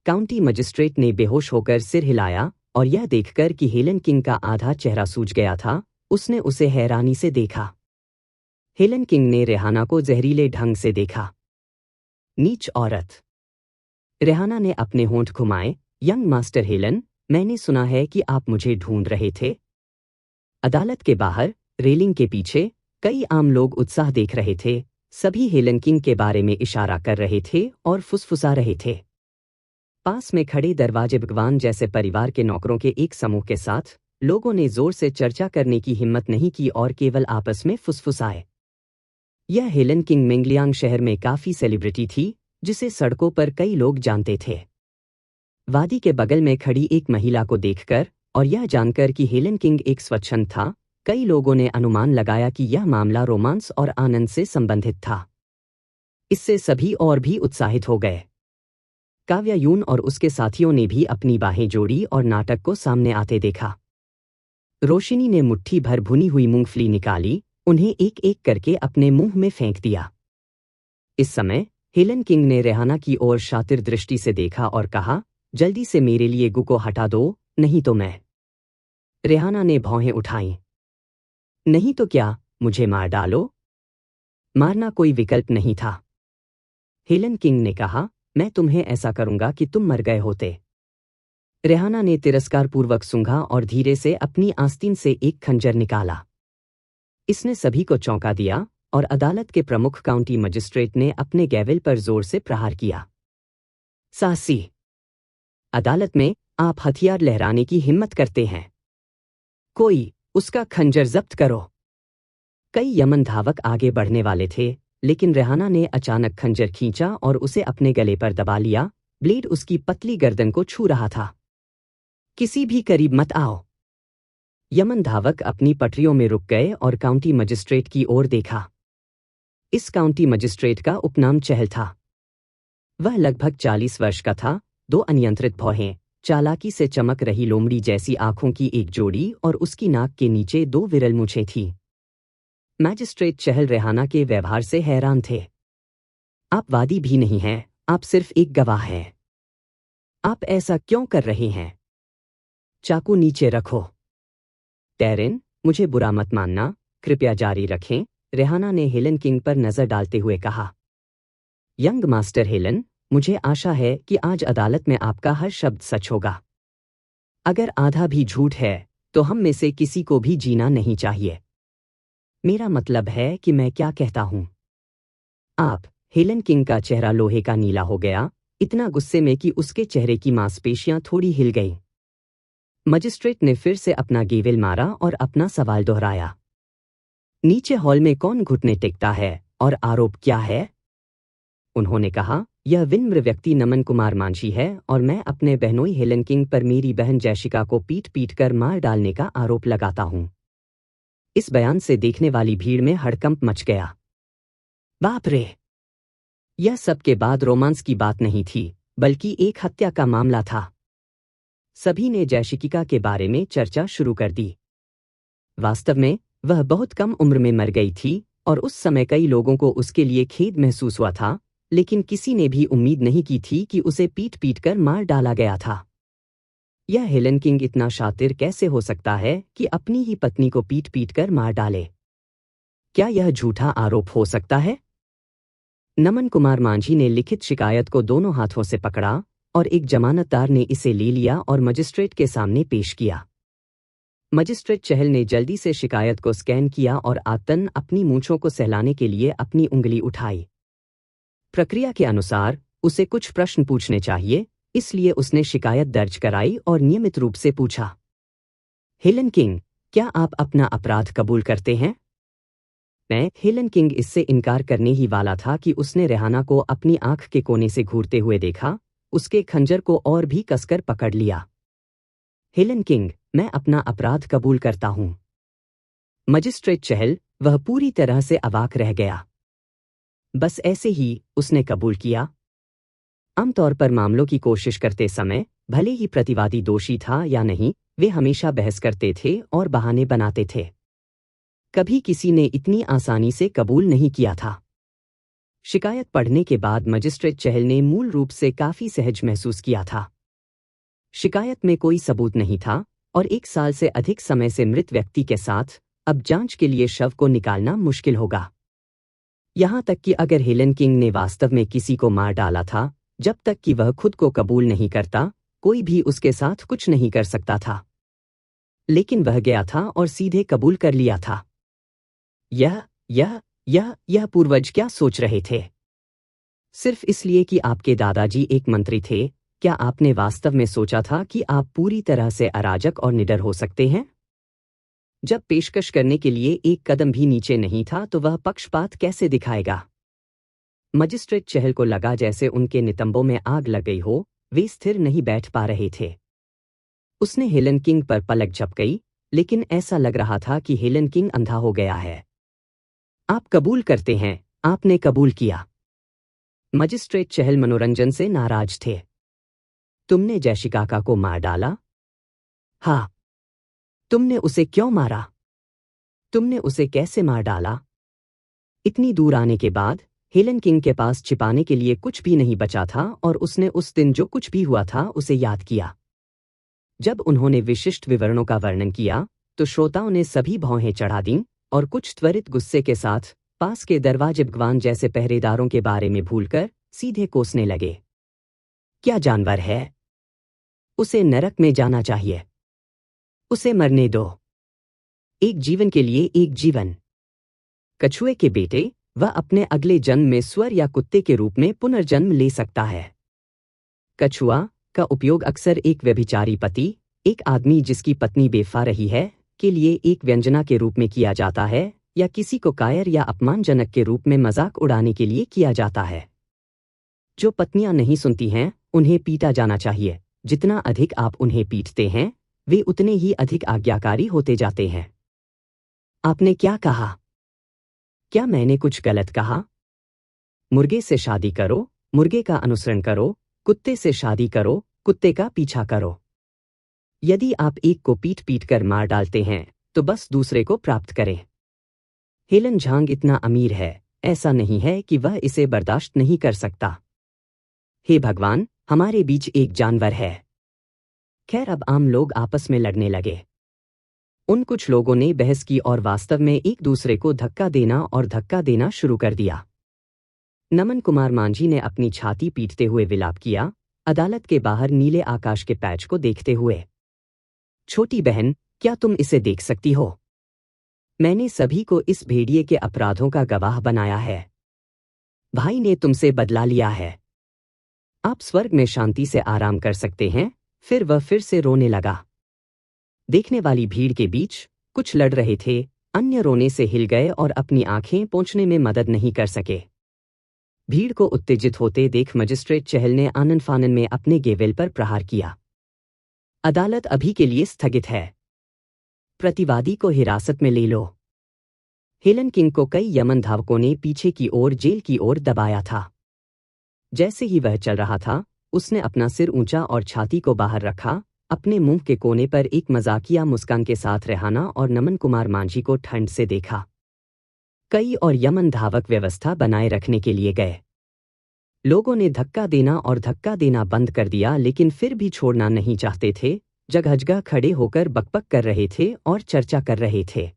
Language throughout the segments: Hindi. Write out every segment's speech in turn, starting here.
काउंटी मजिस्ट्रेट ने बेहोश होकर सिर हिलाया और यह देखकर कि हेलन किंग का आधा चेहरा सूज गया था, उसने उसे हैरानी से देखा। हेलन किंग ने रेहाना को जहरीले ढंग से देखा। नीच औरत। रेहाना ने अपने होंठ घुमाए। यंग मास्टर हेलन, मैंने सुना है कि आप मुझे ढूंढ रहे थे। अदालत के बाहर रेलिंग के पीछे कई आम लोग उत्साह देख रहे थे। सभी हेलन किंग के बारे में इशारा कर रहे थे और फुसफुसा रहे थे। पास में खड़े दरवाजे भगवान जैसे परिवार के नौकरों के एक समूह के साथ लोगों ने जोर से चर्चा करने की हिम्मत नहीं की और केवल आपस में फुसफुसाए। यह हेलन किंग मेंगलियांग शहर में काफी सेलिब्रिटी थी, जिसे सड़कों पर कई लोग जानते थे। वादी के बगल में खड़ी एक महिला को देखकर और यह जानकर कि हेलन किंग एक स्वच्छंद था, कई लोगों ने अनुमान लगाया कि यह मामला रोमांस और आनंद से संबंधित था। इससे सभी और भी उत्साहित हो गए। काव्या यून और उसके साथियों ने भी अपनी बाहें जोड़ी और नाटक को सामने आते देखा। रोशिनी ने मुट्ठी भर भुनी हुई मूंगफली निकाली, उन्हें एक एक करके अपने मुंह में फेंक दिया। इस समय हेलन किंग ने रेहाना की ओर शातिर दृष्टि से देखा और कहा, जल्दी से मेरे लिए गु को हटा दो, नहीं तो मैं। रेहाना ने भौहें उठाईं। नहीं तो क्या, मुझे मार डालो? मारना कोई विकल्प नहीं था। हेलन किंग ने कहा, मैं तुम्हें ऐसा करूंगा कि तुम मर गए होते। रेहाना ने तिरस्कारपूर्वक सूंघा और धीरे से अपनी आस्तीन से एक खंजर निकाला। इसने सभी को चौंका दिया और अदालत के प्रमुख काउंटी मजिस्ट्रेट ने अपने गैवेल पर जोर से प्रहार किया। साहसी। अदालत में आप हथियार लहराने की हिम्मत करते हैं? कोई, उसका खंजर जब्त करो। कई यमन धावक आगे बढ़ने वाले थे, लेकिन रेहाना ने अचानक खंजर खींचा और उसे अपने गले पर दबा लिया। ब्लेड उसकी पतली गर्दन को छू रहा था। किसी भी करीब मत आओ। यमन धावक अपनी पटरियों में रुक गए और काउंटी मजिस्ट्रेट की ओर देखा। इस काउंटी मजिस्ट्रेट का उपनाम चहल था। वह लगभग 40 वर्ष का था, दो अनियंत्रित भौहें, चालाकी से चमक रही लोमड़ी जैसी आंखों की एक जोड़ी और उसकी नाक के नीचे 2 विरल मूंछें थीं। मैजिस्ट्रेट चहल रेहाना के व्यवहार से हैरान थे। आप वादी भी नहीं हैं, आप सिर्फ एक गवाह हैं। आप ऐसा क्यों कर रहे हैं? चाकू नीचे रखो। टेरिन, मुझे बुरा मत मानना, कृपया जारी रखें, रेहाना ने हेलन किंग पर नजर डालते हुए कहा। यंग मास्टर हेलन, मुझे आशा है कि आज अदालत में आपका हर शब्द सच होगा। अगर आधा भी झूठ है तो हम में से किसी को भी जीना नहीं चाहिए। मेरा मतलब है कि मैं क्या कहता हूं। आप। हेलन किंग का चेहरा लोहे का नीला हो गया, इतना गुस्से में कि उसके चेहरे की मांसपेशियां थोड़ी हिल गईं। मजिस्ट्रेट ने फिर से अपना गेवेल मारा और अपना सवाल दोहराया। नीचे हॉल में कौन घुटने टेकता है और आरोप क्या है? उन्होंने कहा, यह विनम्र व्यक्ति नमन कुमार मांझी है और मैं अपने बहनोई हेलन किंग पर मेरी बहन जैशिका को पीट पीट कर मार डालने का आरोप लगाता हूं। इस बयान से देखने वाली भीड़ में हड़कंप मच गया। बाप रे! यह सब के बाद रोमांस की बात नहीं थी, बल्कि एक हत्या का मामला था। सभी ने जैशिका के बारे में चर्चा शुरू कर दी। वास्तव में वह बहुत कम उम्र में मर गई थी और उस समय कई लोगों को उसके लिए खेद महसूस हुआ था, लेकिन किसी ने भी उम्मीद नहीं की थी कि उसे पीट पीट कर मार डाला गया था। यह हेलन किंग इतना शातिर कैसे हो सकता है कि अपनी ही पत्नी को पीट पीट कर मार डाले? क्या यह झूठा आरोप हो सकता है? नमन कुमार मांझी ने लिखित शिकायत को दोनों हाथों से पकड़ा और एक जमानतदार ने इसे ले लिया और मजिस्ट्रेट के सामने पेश किया। मजिस्ट्रेट चहल ने जल्दी से शिकायत को स्कैन किया और आतन अपनी मूंछों को सहलाने के लिए अपनी उंगली उठाई। प्रक्रिया के अनुसार उसे कुछ प्रश्न पूछने चाहिए, इसलिए उसने शिकायत दर्ज कराई और नियमित रूप से पूछा। हेलन किंग, क्या आप अपना अपराध कबूल करते हैं? मैं। हेलन किंग इससे इनकार करने ही वाला था कि उसने रेहाना को अपनी आंख के कोने से घूरते हुए देखा, उसके खंजर को और भी कसकर पकड़ लिया। हेलन किंग, मैं अपना अपराध कबूल करता हूं। मजिस्ट्रेट चहल, वह पूरी तरह से अवाक रह गया। बस ऐसे ही उसने कबूल किया। आमतौर पर मामलों की कोशिश करते समय, भले ही प्रतिवादी दोषी था या नहीं, वे हमेशा बहस करते थे और बहाने बनाते थे। कभी किसी ने इतनी आसानी से कबूल नहीं किया था। शिकायत पढ़ने के बाद मजिस्ट्रेट चहल ने मूल रूप से काफी सहज महसूस किया था। शिकायत में कोई सबूत नहीं था और 1 साल से अधिक समय से मृत व्यक्ति के साथ अब जांच के लिए शव को निकालना मुश्किल होगा। यहां तक कि अगर हेलन किंग ने वास्तव में किसी को मार डाला था, जब तक कि वह खुद को कबूल नहीं करता, कोई भी उसके साथ कुछ नहीं कर सकता था। लेकिन वह गया था और सीधे कबूल कर लिया था। यह पूर्वज क्या सोच रहे थे? सिर्फ इसलिए कि आपके दादाजी एक मंत्री थे, क्या आपने वास्तव में सोचा था कि आप पूरी तरह से अराजक और निडर हो सकते हैं? जब पेशकश करने के लिए एक कदम भी नीचे नहीं था तो वह पक्षपात कैसे दिखाएगा? मजिस्ट्रेट चहल को लगा जैसे उनके नितंबों में आग लग गई हो, वे स्थिर नहीं बैठ पा रहे थे। उसने हेलन किंग पर पलक झपकाई, लेकिन ऐसा लग रहा था कि हेलन किंग अंधा हो गया है। आप कबूल करते हैं, आपने कबूल किया। मजिस्ट्रेट चहल मनोरंजन से नाराज थे। तुमने जैशिका को मार डाला? हाँ। तुमने उसे क्यों मारा? तुमने उसे कैसे मार डाला? इतनी दूर आने के बाद हेलन किंग के पास छिपाने के लिए कुछ भी नहीं बचा था और उसने उस दिन जो कुछ भी हुआ था उसे याद किया। जब उन्होंने विशिष्ट विवरणों का वर्णन किया तो श्रोताओं ने सभी भौहें चढ़ा दीं और कुछ त्वरित गुस्से के साथ पास के दरवाजे भगवान जैसे पहरेदारों के बारे में भूलकर सीधे कोसने लगे। क्या जानवर है? उसे नरक में जाना चाहिए। उसे मरने दो। एक जीवन के लिए एक जीवन। कछुए के बेटे, वह अपने अगले जन्म में सुअर या कुत्ते के रूप में पुनर्जन्म ले सकता है। कछुआ का उपयोग अक्सर एक व्यभिचारी पति, एक आदमी जिसकी पत्नी बेवफा रही है, के लिए एक व्यंजना के रूप में किया जाता है या किसी को कायर या अपमानजनक के रूप में मजाक उड़ाने के लिए किया जाता है। जो पत्नियां नहीं सुनती हैं, उन्हें पीटा जाना चाहिए। जितना अधिक आप उन्हें पीटते हैं, वे उतने ही अधिक आज्ञाकारी होते जाते हैं। आपने क्या कहा? क्या मैंने कुछ गलत कहा? मुर्गे से शादी करो, मुर्गे का अनुसरण करो, कुत्ते से शादी करो, कुत्ते का पीछा करो। यदि आप एक को पीट पीट कर मार डालते हैं, तो बस दूसरे को प्राप्त करें। हेलन झांग इतना अमीर है, ऐसा नहीं है कि वह इसे बर्दाश्त नहीं कर सकता। हे भगवान, हमारे बीच एक जानवर है। खैर, अब आम लोग आपस में लड़ने लगे। उन कुछ लोगों ने बहस की और वास्तव में एक दूसरे को धक्का देना शुरू कर दिया। नमन कुमार मांझी ने अपनी छाती पीटते हुए विलाप किया, अदालत के बाहर नीले आकाश के पैच को देखते हुए। छोटी बहन, क्या तुम इसे देख सकती हो? मैंने सभी को इस भेड़िए के अपराधों का गवाह बनाया है। भाई ने तुमसे बदला लिया है। आप स्वर्ग में शांति से आराम कर सकते हैं। फिर वह फिर से रोने लगा। देखने वाली भीड़ के बीच कुछ लड़ रहे थे, अन्य रोने से हिल गए और अपनी आंखें पोंछने में मदद नहीं कर सके। भीड़ को उत्तेजित होते देख मजिस्ट्रेट चहल ने आनन फानन में अपने गेवेल पर प्रहार किया। अदालत अभी के लिए स्थगित है। प्रतिवादी को हिरासत में ले लो। हेलन किंग को कई यमन धावकों ने पीछे की ओर जेल की ओर दबाया था। जैसे ही वह चल रहा था, उसने अपना सिर ऊंचा और छाती को बाहर रखा, अपने मुंह के कोने पर एक मजाकिया मुस्कान के साथ रेहाना और नमन कुमार मांझी को ठंड से देखा। कई और यमन धावक व्यवस्था बनाए रखने के लिए गए। लोगों ने धक्का देना बंद कर दिया, लेकिन फिर भी छोड़ना नहीं चाहते थे। जगह खड़े होकर बकबक कर रहे थे और चर्चा कर रहे थे।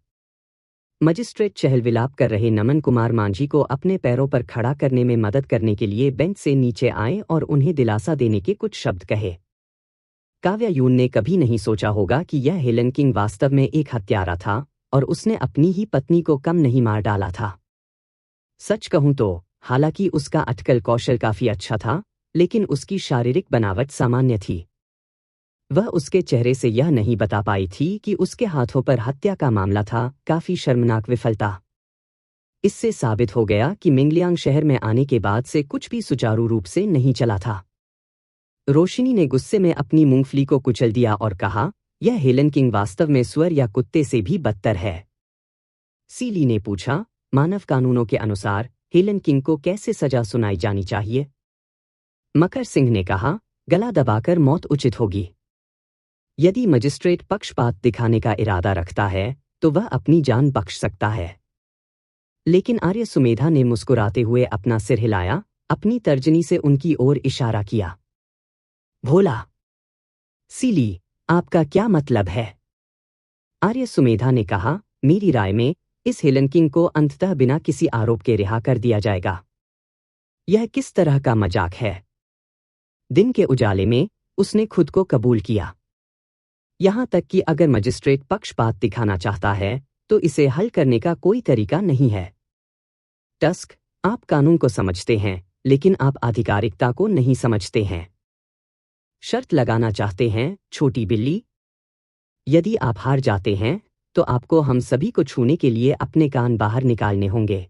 मजिस्ट्रेट चहल विलाप कर रहे नमन कुमार मांझी को अपने पैरों पर खड़ा करने में मदद करने के लिए बेंच से नीचे आए और उन्हें दिलासा देने के कुछ शब्द कहे। काव्यायून ने कभी नहीं सोचा होगा कि यह हेलन किंग वास्तव में एक हत्यारा था और उसने अपनी ही पत्नी को कम नहीं मार डाला था। सच कहूं तो हालांकि उसका अटकल कौशल काफी अच्छा था, लेकिन उसकी शारीरिक बनावट सामान्य थी। वह उसके चेहरे से यह नहीं बता पाई थी कि उसके हाथों पर हत्या का मामला था। काफी शर्मनाक विफलता। इससे साबित हो गया कि मिंगलियांग शहर में आने के बाद से कुछ भी सुचारू रूप से नहीं चला था। रोशिनी ने गुस्से में अपनी मूंगफली को कुचल दिया और कहा, यह हेलन किंग वास्तव में सुअर या कुत्ते से भी बदतर है। सीली ने पूछा, मानव कानूनों के अनुसार हेलन किंग को कैसे सजा सुनाई जानी चाहिए? मकर सिंह ने कहा, गला दबाकर मौत उचित होगी। यदि मजिस्ट्रेट पक्षपात दिखाने का इरादा रखता है तो वह अपनी जान बख्श सकता है, लेकिन आर्य सुमेधा ने मुस्कुराते हुए अपना सिर हिलाया, अपनी तर्जनी से उनकी ओर इशारा किया। भोला। सीली, आपका क्या मतलब है? आर्य सुमेधा ने कहा, मेरी राय में इस हेलन किंग को अंततः बिना किसी आरोप के रिहा कर दिया जाएगा। यह किस तरह का मजाक है? दिन के उजाले में उसने खुद को कबूल किया। यहां तक कि अगर मजिस्ट्रेट पक्षपात दिखाना चाहता है तो इसे हल करने का कोई तरीका नहीं है। टस्क, आप कानून को समझते हैं, लेकिन आप आधिकारिकता को नहीं समझते हैं। शर्त लगाना चाहते हैं, छोटी बिल्ली? यदि आप हार जाते हैं तो आपको हम सभी को छूने के लिए अपने कान बाहर निकालने होंगे।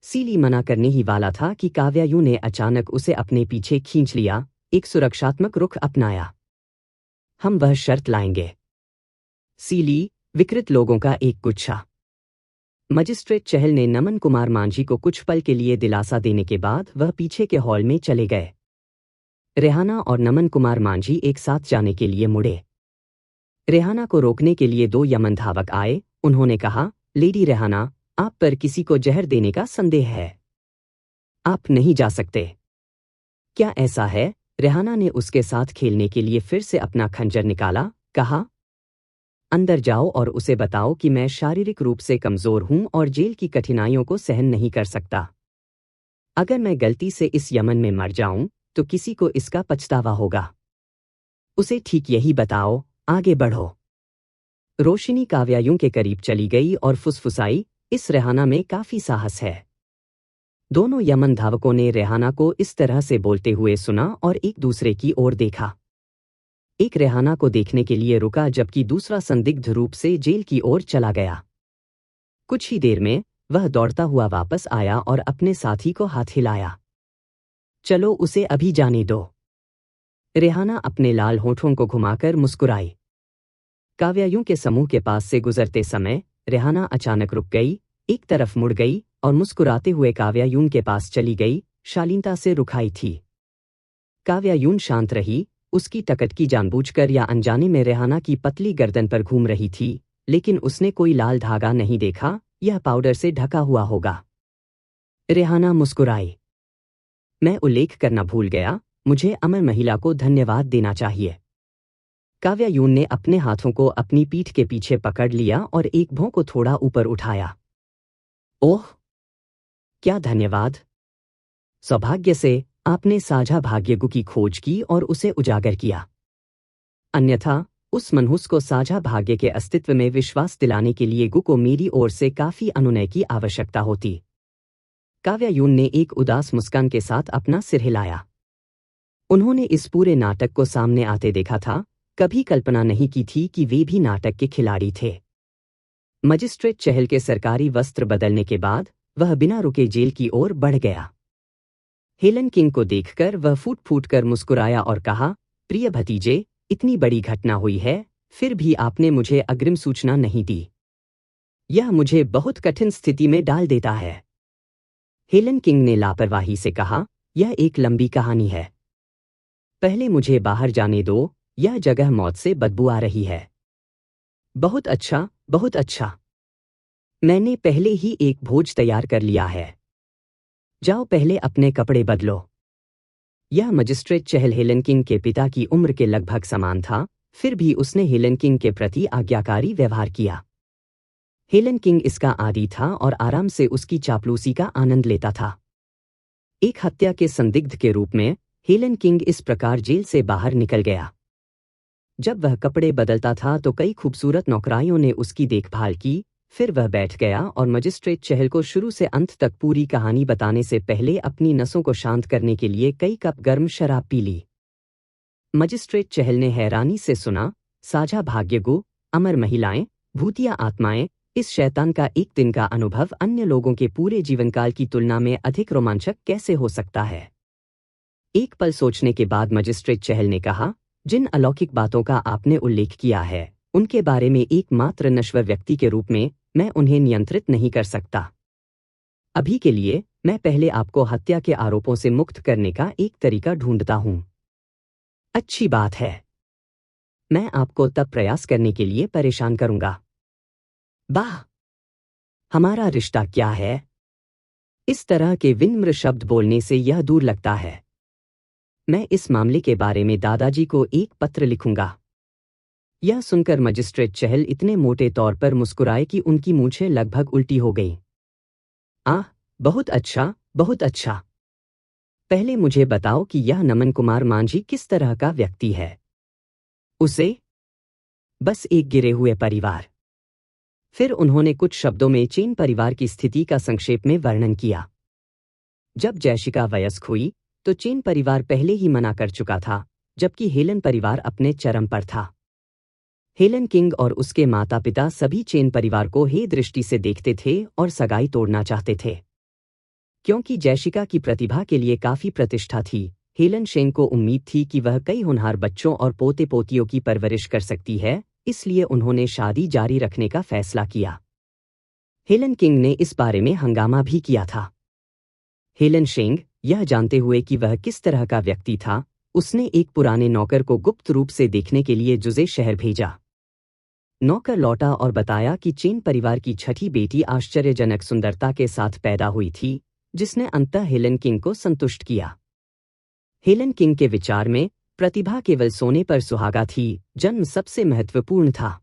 सीली मना करने ही वाला था कि काव्यायु ने अचानक उसे अपने पीछे खींच लिया, एक सुरक्षात्मक रुख अपनाया। हम वह शर्त लाएंगे। सीली, विकृत लोगों का एक गुच्छा। मजिस्ट्रेट चहल ने नमन कुमार मांझी को कुछ पल के लिए दिलासा देने के बाद वह पीछे के हॉल में चले गए। रेहाना और नमन कुमार मांझी एक साथ जाने के लिए मुड़े। रेहाना को रोकने के लिए 2 यमन धावक आए। उन्होंने कहा, लेडी रेहाना, आप पर किसी को जहर देने का संदेह है। आप नहीं जा सकते। क्या ऐसा है? रेहाना ने उसके साथ खेलने के लिए फिर से अपना खंजर निकाला, कहा, अंदर जाओ और उसे बताओ कि मैं शारीरिक रूप से कमजोर हूं और जेल की कठिनाइयों को सहन नहीं कर सकता। अगर मैं गलती से इस यमन में मर जाऊं तो किसी को इसका पछतावा होगा। उसे ठीक यही बताओ, आगे बढ़ो। रोशिनी काव्यायुं के करीब चली गई और फुसफुसाई, इस रेहाना में काफी साहस है। दोनों यमन धावकों ने रेहाना को इस तरह से बोलते हुए सुना और एक दूसरे की ओर देखा। एक रेहाना को देखने के लिए रुका जबकि दूसरा संदिग्ध रूप से जेल की ओर चला गया। कुछ ही देर में वह दौड़ता हुआ वापस आया और अपने साथी को हाथ हिलाया। चलो उसे अभी जाने दो। रेहाना अपने लाल होठों को घुमाकर मुस्कुराई। काव्यायुं के समूह के पास से गुजरते समय रेहाना अचानक रुक गई, एक तरफ मुड़ गई और मुस्कुराते हुए काव्यायुं के पास चली गई, शालीनता से रुखाई थी। काव्यायुं शांत रही, उसकी टकटकी जानबूझकर या अनजाने में रेहाना की पतली गर्दन पर घूम रही थी, लेकिन उसने कोई लाल धागा नहीं देखा, यह पाउडर से ढका हुआ होगा। रेहाना मुस्कुराई। मैं उल्लेख करना भूल गया, मुझे अमर महिला को धन्यवाद देना चाहिए। काव्यायुं ने अपने हाथों को अपनी पीठ के पीछे पकड़ लिया और एक भौं को थोड़ा ऊपर उठाया। ओह! क्या धन्यवाद? सौभाग्य से आपने साझा भाग्यगु की खोज की और उसे उजागर किया। अन्यथा उस मनहूस को साझा भाग्य के अस्तित्व में विश्वास दिलाने के लिए गु को मेरी ओर से काफी अनुनय की आवश्यकता होती। काव्यायुं ने एक उदास मुस्कान के साथ अपना सिर हिलाया। उन्होंने इस पूरे नाटक को सामने आते देखा था, कभी कल्पना नहीं की थी कि वे भी नाटक के खिलाड़ी थे। मजिस्ट्रेट चहल के सरकारी वस्त्र बदलने के बाद वह बिना रुके जेल की ओर बढ़ गया। हेलन किंग को देखकर वह फूट फूट कर मुस्कुराया और कहा, प्रिय भतीजे, इतनी बड़ी घटना हुई है, फिर भी आपने मुझे अग्रिम सूचना नहीं दी। यह मुझे बहुत कठिन स्थिति में डाल देता है। हेलन किंग ने लापरवाही से कहा, यह एक लंबी कहानी है। पहले मुझे बाहर जाने दो, यह जगह मौत से बदबू आ रही है। बहुत अच्छा, बहुत अच्छा। मैंने पहले ही एक भोज तैयार कर लिया है। जाओ पहले अपने कपड़े बदलो। यह मजिस्ट्रेट चहल हेलन किंग के पिता की उम्र के लगभग समान था, फिर भी उसने हेलन किंग के प्रति आज्ञाकारी व्यवहार किया। हेलन किंग इसका आदी था और आराम से उसकी चापलूसी का आनंद लेता था। एक हत्या के संदिग्ध के रूप में हेलन किंग इस प्रकार जेल से बाहर निकल गया। जब वह कपड़े बदलता था तो कई खूबसूरत नौकराइयों ने उसकी देखभाल की, फिर वह बैठ गया और मजिस्ट्रेट चहल को शुरू से अंत तक पूरी कहानी बताने से पहले अपनी नसों को शांत करने के लिए कई कप गर्म शराब पी ली। मजिस्ट्रेट चहल ने हैरानी से सुना, साझा भाग्यगु, अमर महिलाएं, भूतिया आत्माएं, इस शैतान का एक दिन का अनुभव अन्य लोगों के पूरे जीवनकाल की तुलना में अधिक रोमांचक कैसे हो सकता है? एक पल सोचने के बाद मजिस्ट्रेट चहल ने कहा, जिन अलौकिक बातों का आपने उल्लेख किया है, उनके बारे में एकमात्र नश्वर व्यक्ति के रूप में मैं उन्हें नियंत्रित नहीं कर सकता। अभी के लिए मैं पहले आपको हत्या के आरोपों से मुक्त करने का एक तरीका ढूंढता हूं। अच्छी बात है। मैं आपको तब प्रयास करने के लिए परेशान करूंगा। वाह! हमारा रिश्ता क्या है? इस तरह के विनम्र शब्द बोलने से यह दूर लगता है। मैं इस मामले के बारे में दादाजी को एक पत्र लिखूंगा। यह सुनकर मजिस्ट्रेट चहल इतने मोटे तौर पर मुस्कुराए कि उनकी मूंछें लगभग उल्टी हो गईं। आह, बहुत अच्छा, बहुत अच्छा। पहले मुझे बताओ कि यह नमन कुमार मांझी किस तरह का व्यक्ति है। उसे बस एक गिरे हुए परिवार। फिर उन्होंने कुछ शब्दों में चेन परिवार की स्थिति का संक्षेप में वर्णन किया। जब जैशिका वयस्क हुई तो चेन परिवार पहले ही मना कर चुका था, जबकि हेलन परिवार अपने चरम पर था। हेलन किंग और उसके माता पिता सभी चेन परिवार को हे दृष्टि से देखते थे और सगाई तोड़ना चाहते थे। क्योंकि जैशिका की प्रतिभा के लिए काफी प्रतिष्ठा थी, हेलन शेंग को उम्मीद थी कि वह कई होनहार बच्चों और पोते पोतियों की परवरिश कर सकती है, इसलिए उन्होंने शादी जारी रखने का फैसला किया। हेलन किंग ने इस बारे में हंगामा भी किया था। हेलन शेंग, यह जानते हुए कि वह किस तरह का व्यक्ति था, उसने एक पुराने नौकर को गुप्त रूप से देखने के लिए जुजे शहर भेजा। नौकर लौटा और बताया कि चेन परिवार की छठी बेटी आश्चर्यजनक सुंदरता के साथ पैदा हुई थी, जिसने अंततः हेलन किंग को संतुष्ट किया। हेलन किंग के विचार में प्रतिभा केवल सोने पर सुहागा थी, जन्म सबसे महत्वपूर्ण था।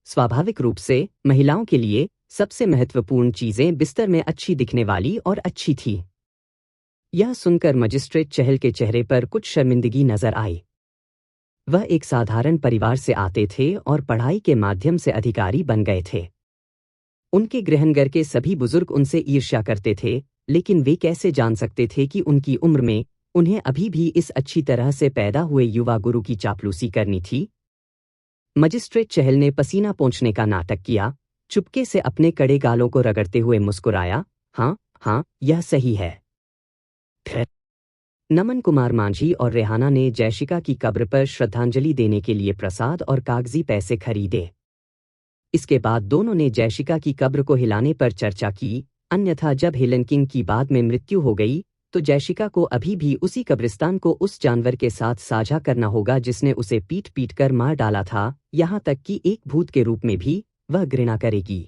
स्वाभाविक रूप से महिलाओं के लिए सबसे महत्वपूर्ण चीजें बिस्तर में अच्छी दिखने वाली और अच्छी थी। यह सुनकर मजिस्ट्रेट चहल के चेहरे पर कुछ शर्मिंदगी नजर आई। वह एक साधारण परिवार से आते थे और पढ़ाई के माध्यम से अधिकारी बन गए थे। उनके गृहनगर के सभी बुजुर्ग उनसे ईर्ष्या करते थे, लेकिन वे कैसे जान सकते थे कि उनकी उम्र में उन्हें अभी भी इस अच्छी तरह से पैदा हुए युवा गुरु की चापलूसी करनी थी। मजिस्ट्रेट चहल ने पसीना पोंछने का नाटक किया, चुपके से अपने कड़े गालों को रगड़ते हुए मुस्कुराया। हाँ हाँ, यह सही है। फिर नमन कुमार मांझी और रेहाना ने जैशिका की कब्र पर श्रद्धांजलि देने के लिए प्रसाद और कागजी पैसे खरीदे। इसके बाद दोनों ने जैशिका की कब्र को हिलाने पर चर्चा की, अन्यथा जब हेलन किंग की बाद में मृत्यु हो गई तो जैशिका को अभी भी उसी कब्रिस्तान को उस जानवर के साथ साझा करना होगा जिसने उसे पीट पीट कर मार डाला था, यहाँ तक कि एक भूत के रूप में भी वह घृणा करेगी।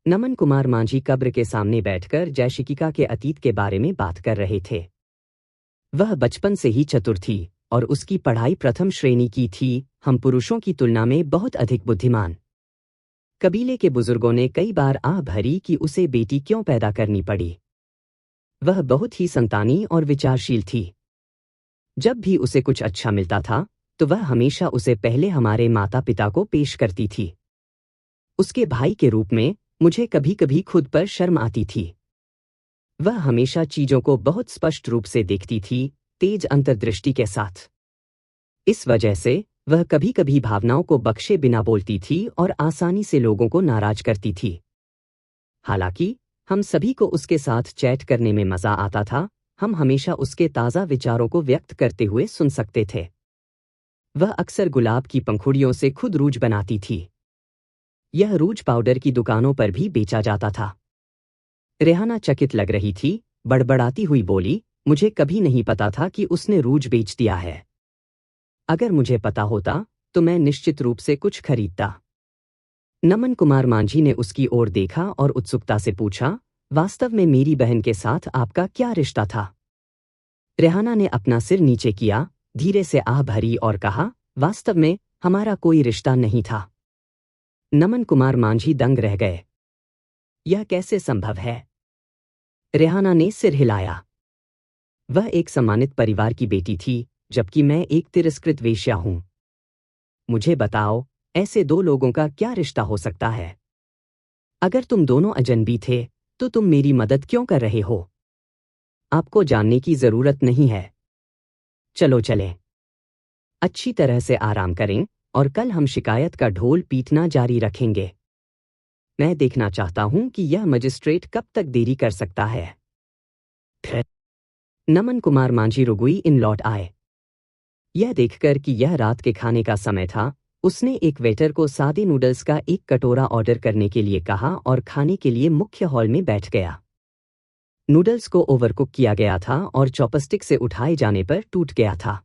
नमन कुमार मांझी कब्र के सामने बैठकर जैशिका के अतीत के बारे में बात कर रहे थे। वह बचपन से ही चतुर थी और उसकी पढ़ाई प्रथम श्रेणी की थी, हम पुरुषों की तुलना में बहुत अधिक बुद्धिमान। कबीले के बुजुर्गों ने कई बार आह भरी कि उसे बेटी क्यों पैदा करनी पड़ी। वह बहुत ही संतानी और विचारशील थी। जब भी उसे कुछ अच्छा मिलता था तो वह हमेशा उसे पहले हमारे माता पिता को पेश करती थी। उसके भाई के रूप में मुझे कभी कभी खुद पर शर्म आती थी। वह हमेशा चीजों को बहुत स्पष्ट रूप से देखती थी, तेज अंतर्दृष्टि के साथ। इस वजह से वह कभी कभी भावनाओं को बख्शे बिना बोलती थी और आसानी से लोगों को नाराज करती थी। हालांकि हम सभी को उसके साथ चैट करने में मजा आता था, हम हमेशा उसके ताज़ा विचारों को व्यक्त करते हुए सुन सकते थे। वह अक्सर गुलाब की पंखुड़ियों से खुद रूज बनाती थी। यह रूज पाउडर की दुकानों पर भी बेचा जाता था। रेहाना चकित लग रही थी, बड़बड़ाती हुई बोली, मुझे कभी नहीं पता था कि उसने रूज बेच दिया है। अगर मुझे पता होता तो मैं निश्चित रूप से कुछ खरीदता। नमन कुमार मांझी ने उसकी ओर देखा और उत्सुकता से पूछा, वास्तव में मेरी बहन के साथ आपका क्या रिश्ता था? रेहाना ने अपना सिर नीचे किया, धीरे से आह भरी और कहा, वास्तव में हमारा कोई रिश्ता नहीं था। नमन कुमार मांझी दंग रह गए। यह कैसे संभव है? रेहाना ने सिर हिलाया। वह एक सम्मानित परिवार की बेटी थी, जबकि मैं एक तिरस्कृत वेश्या हूं। मुझे बताओ, ऐसे दो लोगों का क्या रिश्ता हो सकता है? अगर तुम दोनों अजनबी थे तो तुम मेरी मदद क्यों कर रहे हो? आपको जानने की जरूरत नहीं है। चलो चलें। अच्छी तरह से आराम करें और कल हम शिकायत का ढोल पीटना जारी रखेंगे। मैं देखना चाहता हूं कि यह मजिस्ट्रेट कब तक देरी कर सकता है। फिर नमन कुमार मांझी रुगुई इन लौट आए। यह देखकर कि यह रात के खाने का समय था, उसने एक वेटर को सादे नूडल्स का एक कटोरा ऑर्डर करने के लिए कहा और खाने के लिए मुख्य हॉल में बैठ गया। नूडल्स को ओवरकुक किया गया था और चॉपस्टिक से उठाए जाने पर टूट गया था।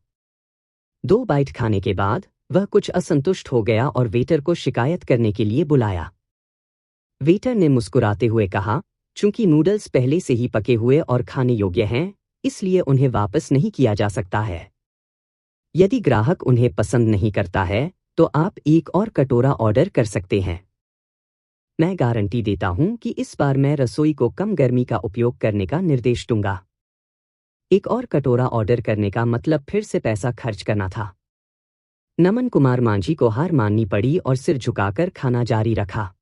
2 बाइट खाने के बाद वह कुछ असंतुष्ट हो गया और वेटर को शिकायत करने के लिए बुलाया। वेटर ने मुस्कुराते हुए कहा, चूंकि नूडल्स पहले से ही पके हुए और खाने योग्य हैं, इसलिए उन्हें वापस नहीं किया जा सकता है। यदि ग्राहक उन्हें पसंद नहीं करता है, तो आप एक और कटोरा ऑर्डर कर सकते हैं। मैं गारंटी देता हूं कि इस बार मैं रसोई को कम गर्मी का उपयोग करने का निर्देश दूंगा। एक और कटोरा ऑर्डर करने का मतलब फिर से पैसा खर्च करना था। नमन कुमार मांझी को हार माननी पड़ी और सिर झुकाकर खाना जारी रखा।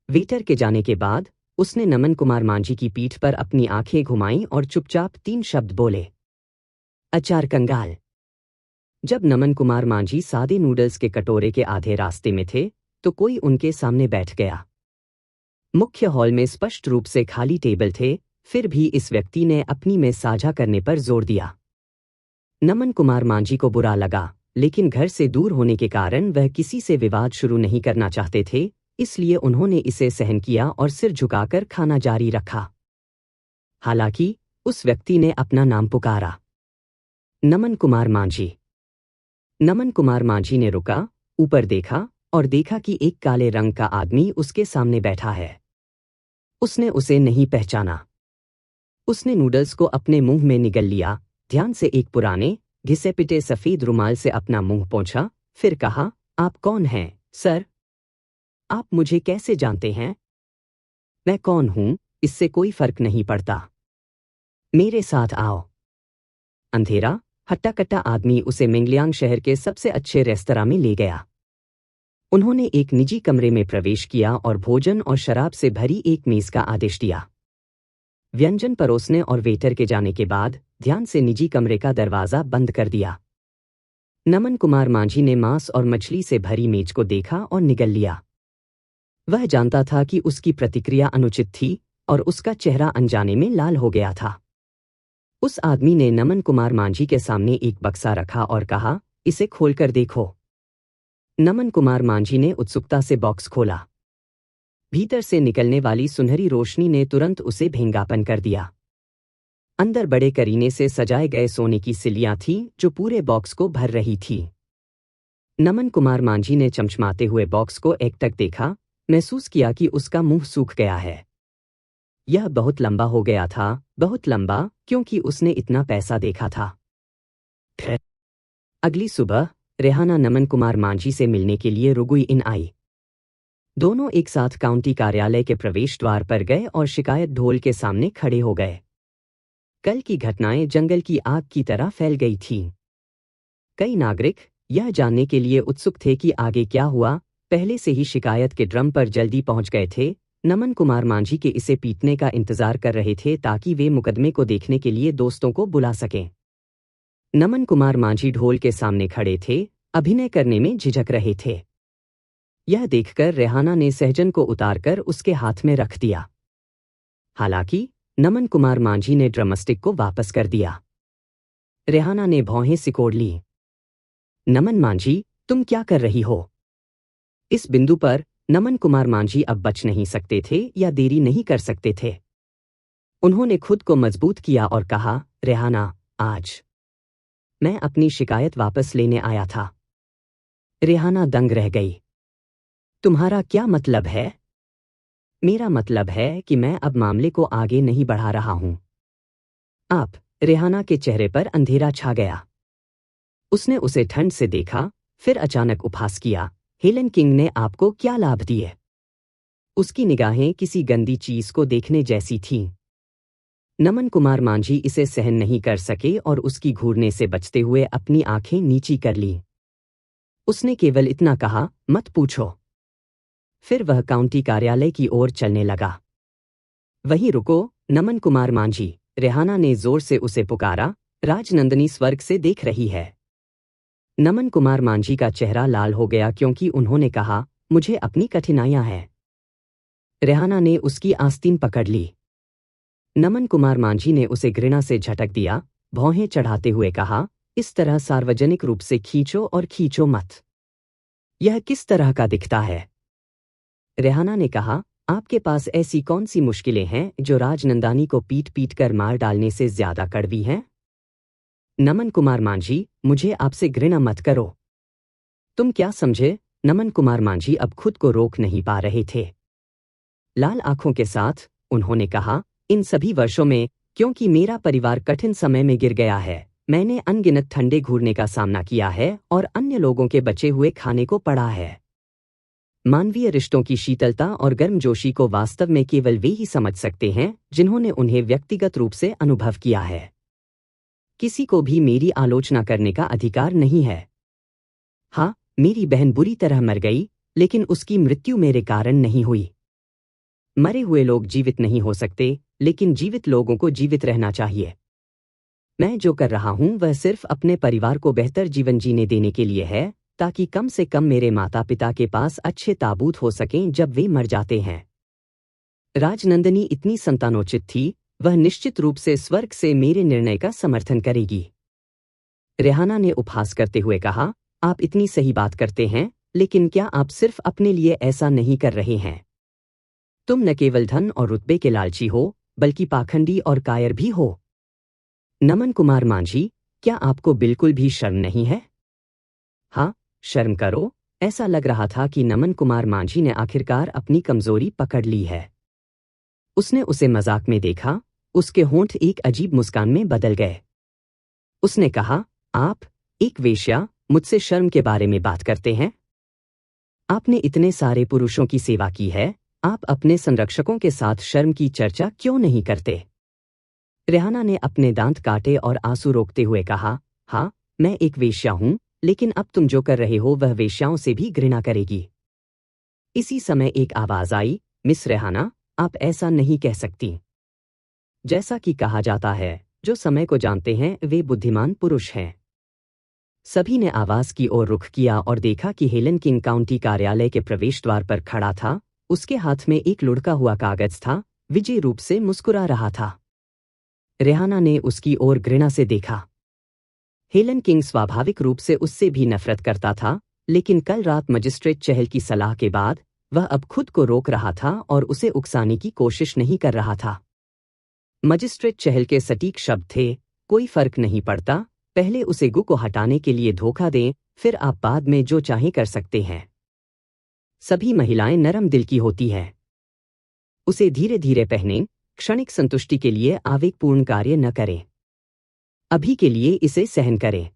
वेटर के जाने के बाद उसने नमन कुमार मांझी की पीठ पर अपनी आंखें घुमाईं और चुपचाप 3 शब्द बोले, अचार कंगाल। जब नमन कुमार मांझी सादे नूडल्स के कटोरे के आधे रास्ते में थे, तो कोई उनके सामने बैठ गया। मुख्य हॉल में स्पष्ट रूप से खाली टेबल थे, फिर भी इस व्यक्ति ने अपनी में साझा करने पर जोर दिया। नमन कुमार मांझी को बुरा लगा, लेकिन घर से दूर होने के कारण वह किसी से विवाद शुरू नहीं करना चाहते थे, इसलिए उन्होंने इसे सहन किया और सिर झुकाकर खाना जारी रखा। हालांकि उस व्यक्ति ने अपना नाम पुकारा, नमन कुमार मांझी। नमन कुमार मांझी ने रुका, ऊपर देखा और देखा कि एक काले रंग का आदमी उसके सामने बैठा है। उसने उसे नहीं पहचाना। उसने नूडल्स को अपने मुंह में निगल लिया, ध्यान से एक पुराने घिसे पिटे सफेद रुमाल से अपना मुंह पोंछा, फिर कहा, आप कौन हैं, सर? आप मुझे कैसे जानते हैं? मैं कौन हूं, इससे कोई फर्क नहीं पड़ता। मेरे साथ आओ। अंधेरा, हट्टा-कट्टा आदमी उसे मेंगलियांग शहर के सबसे अच्छे रेस्तरां में ले गया। उन्होंने एक निजी कमरे में प्रवेश किया और भोजन और शराब से भरी एक मेज का आदेश दिया। व्यंजन परोसने और वेटर के जाने के बाद ध्यान से निजी कमरे का दरवाजा बंद कर दिया। नमन कुमार मांझी ने मांस और मछली से भरी मेज को देखा और निगल लिया। वह जानता था कि उसकी प्रतिक्रिया अनुचित थी और उसका चेहरा अनजाने में लाल हो गया था। उस आदमी ने नमन कुमार मांझी के सामने एक बक्सा रखा और कहा, इसे खोलकर देखो। नमन कुमार मांझी ने उत्सुकता से बॉक्स खोला। भीतर से निकलने वाली सुनहरी रोशनी ने तुरंत उसे भेंगापन कर दिया। अंदर बड़े करीने से सजाए गए सोने की सिल्लियां थीं जो पूरे बॉक्स को भर रही थी। नमन कुमार मांझी ने चमचमाते हुए बॉक्स को एकटक देखा, महसूस किया कि उसका मुंह सूख गया है। यह बहुत लंबा हो गया था, बहुत लंबा, क्योंकि उसने इतना पैसा देखा था। फिर अगली सुबह रेहाना नमन कुमार मांझी से मिलने के लिए रुगुई इन आई। दोनों एक साथ काउंटी कार्यालय के प्रवेश द्वार पर गए और शिकायत ढोल के सामने खड़े हो गए। कल की घटनाएं जंगल की आग की तरह फैल गई थीं। कई नागरिक यह जानने के लिए उत्सुक थे कि आगे क्या हुआ, पहले से ही शिकायत के ड्रम पर जल्दी पहुंच गए थे। नमन कुमार मांझी के इसे पीटने का इंतजार कर रहे थे ताकि वे मुकदमे को देखने के लिए दोस्तों को बुला सकें। नमन कुमार मांझी ढोल के सामने खड़े थे, अभिनय करने में झिझक रहे थे। यह देखकर रेहाना ने सहजन को उतारकर उसके हाथ में रख दिया। हालांकि नमन कुमार मांझी ने ड्रमस्टिक को वापस कर दिया। रेहाना ने भौहें सिकोड़ ली। नमन मांझी, तुम क्या कर रही हो? इस बिंदु पर नमन कुमार मांझी अब बच नहीं सकते थे या देरी नहीं कर सकते थे। उन्होंने खुद को मजबूत किया और कहा, रेहाना, आज मैं अपनी शिकायत वापस लेने आया था। रेहाना दंग रह गई। तुम्हारा क्या मतलब है? मेरा मतलब है कि मैं अब मामले को आगे नहीं बढ़ा रहा हूं। आप? रेहाना के चेहरे पर अंधेरा छा गया। उसने उसे ठंड से देखा, फिर अचानक उपहास किया, हेलन किंग ने आपको क्या लाभ दिए? उसकी निगाहें किसी गंदी चीज को देखने जैसी थीं। नमन कुमार मांझी इसे सहन नहीं कर सके और उसकी घूरने से बचते हुए अपनी आंखें नीची कर लीं। उसने केवल इतना कहा, मत पूछो। फिर वह काउंटी कार्यालय की ओर चलने लगा। वहीं रुको, नमन कुमार मांझी, रेहाना ने जोर से उसे पुकारा, राजनंदनी स्वर्ग से देख रही है। नमन कुमार मांझी का चेहरा लाल हो गया क्योंकि उन्होंने कहा, मुझे अपनी कठिनाइयां हैं। रेहाना ने उसकी आस्तीन पकड़ ली। नमन कुमार मांझी ने उसे घृणा से झटक दिया, भौहें चढ़ाते हुए कहा, इस तरह सार्वजनिक रूप से खींचो और खींचो मत। यह किस तरह का दिखता है? रेहाना ने कहा, आपके पास ऐसी कौन सी मुश्किलें हैं जो राजनंदानी को पीट पीट कर मार डालने से ज्यादा कड़वी हैं? नमन कुमार मांझी, मुझे आपसे घृणा मत करो। तुम क्या समझे? नमन कुमार मांझी अब खुद को रोक नहीं पा रहे थे। लाल आंखों के साथ उन्होंने कहा, इन सभी वर्षों में, क्योंकि मेरा परिवार कठिन समय में गिर गया है, मैंने अनगिनत ठंडे घूरने का सामना किया है और अन्य लोगों के बचे हुए खाने को पढ़ा है। मानवीय रिश्तों की शीतलता और गर्मजोशी को वास्तव में केवल वे ही समझ सकते हैं जिन्होंने उन्हें व्यक्तिगत रूप से अनुभव किया है। किसी को भी मेरी आलोचना करने का अधिकार नहीं है। हाँ, मेरी बहन बुरी तरह मर गई, लेकिन उसकी मृत्यु मेरे कारण नहीं हुई। मरे हुए लोग जीवित नहीं हो सकते, लेकिन जीवित लोगों को जीवित रहना चाहिए। मैं जो कर रहा हूं वह सिर्फ अपने परिवार को बेहतर जीवन जीने देने के लिए है, ताकि कम से कम मेरे माता पिता के पास अच्छे ताबूत हो सकें जब वे मर जाते हैं। राजनंदिनी इतनी संतानोचित थी, वह निश्चित रूप से स्वर्ग से मेरे निर्णय का समर्थन करेगी। रेहाना ने उपहास करते हुए कहा, आप इतनी सही बात करते हैं, लेकिन क्या आप सिर्फ अपने लिए ऐसा नहीं कर रहे हैं? तुम न केवल धन और रुतबे के लालची हो, बल्कि पाखंडी और कायर भी हो। नमन कुमार मांझी, क्या आपको बिल्कुल भी शर्म नहीं है? हाँ, शर्म करो। ऐसा लग रहा था कि नमन कुमार मांझी ने आखिरकार अपनी कमजोरी पकड़ ली है। उसने उसे मजाक में देखा, उसके होंठ एक अजीब मुस्कान में बदल गए। उसने कहा, आप, एक वेश्या, मुझसे शर्म के बारे में बात करते हैं? आपने इतने सारे पुरुषों की सेवा की है, आप अपने संरक्षकों के साथ शर्म की चर्चा क्यों नहीं करते? रेहाना ने अपने दांत काटे और आंसू रोकते हुए कहा, हाँ, मैं एक वेश्या हूं, लेकिन अब तुम जो कर रहे हो वह वेश्याओं से भी घृणा करेगी। इसी समय एक आवाज आई, मिस रेहाना, आप ऐसा नहीं कह सकती। जैसा कि कहा जाता है, जो समय को जानते हैं वे बुद्धिमान पुरुष हैं। सभी ने आवाज की ओर रुख किया और देखा कि हेलन किंग काउंटी कार्यालय के प्रवेश द्वार पर खड़ा था। उसके हाथ में एक लुढ़का हुआ कागज था, विजयी रूप से मुस्कुरा रहा था। रेहाना ने उसकी ओर घृणा से देखा। हेलन किंग स्वाभाविक रूप से उससे भी नफरत करता था, लेकिन कल रात मजिस्ट्रेट चहल की सलाह के बाद वह अब खुद को रोक रहा था और उसे उकसाने की कोशिश नहीं कर रहा था। मजिस्ट्रेट चहल के सटीक शब्द थे, कोई फर्क नहीं पड़ता, पहले उसे गु को हटाने के लिए धोखा दें, फिर आप बाद में जो चाहें कर सकते हैं। सभी महिलाएं नरम दिल की होती हैं। उसे धीरे धीरे पहनें, क्षणिक संतुष्टि के लिए आवेगपूर्ण कार्य न करें। अभी के लिए इसे सहन करें।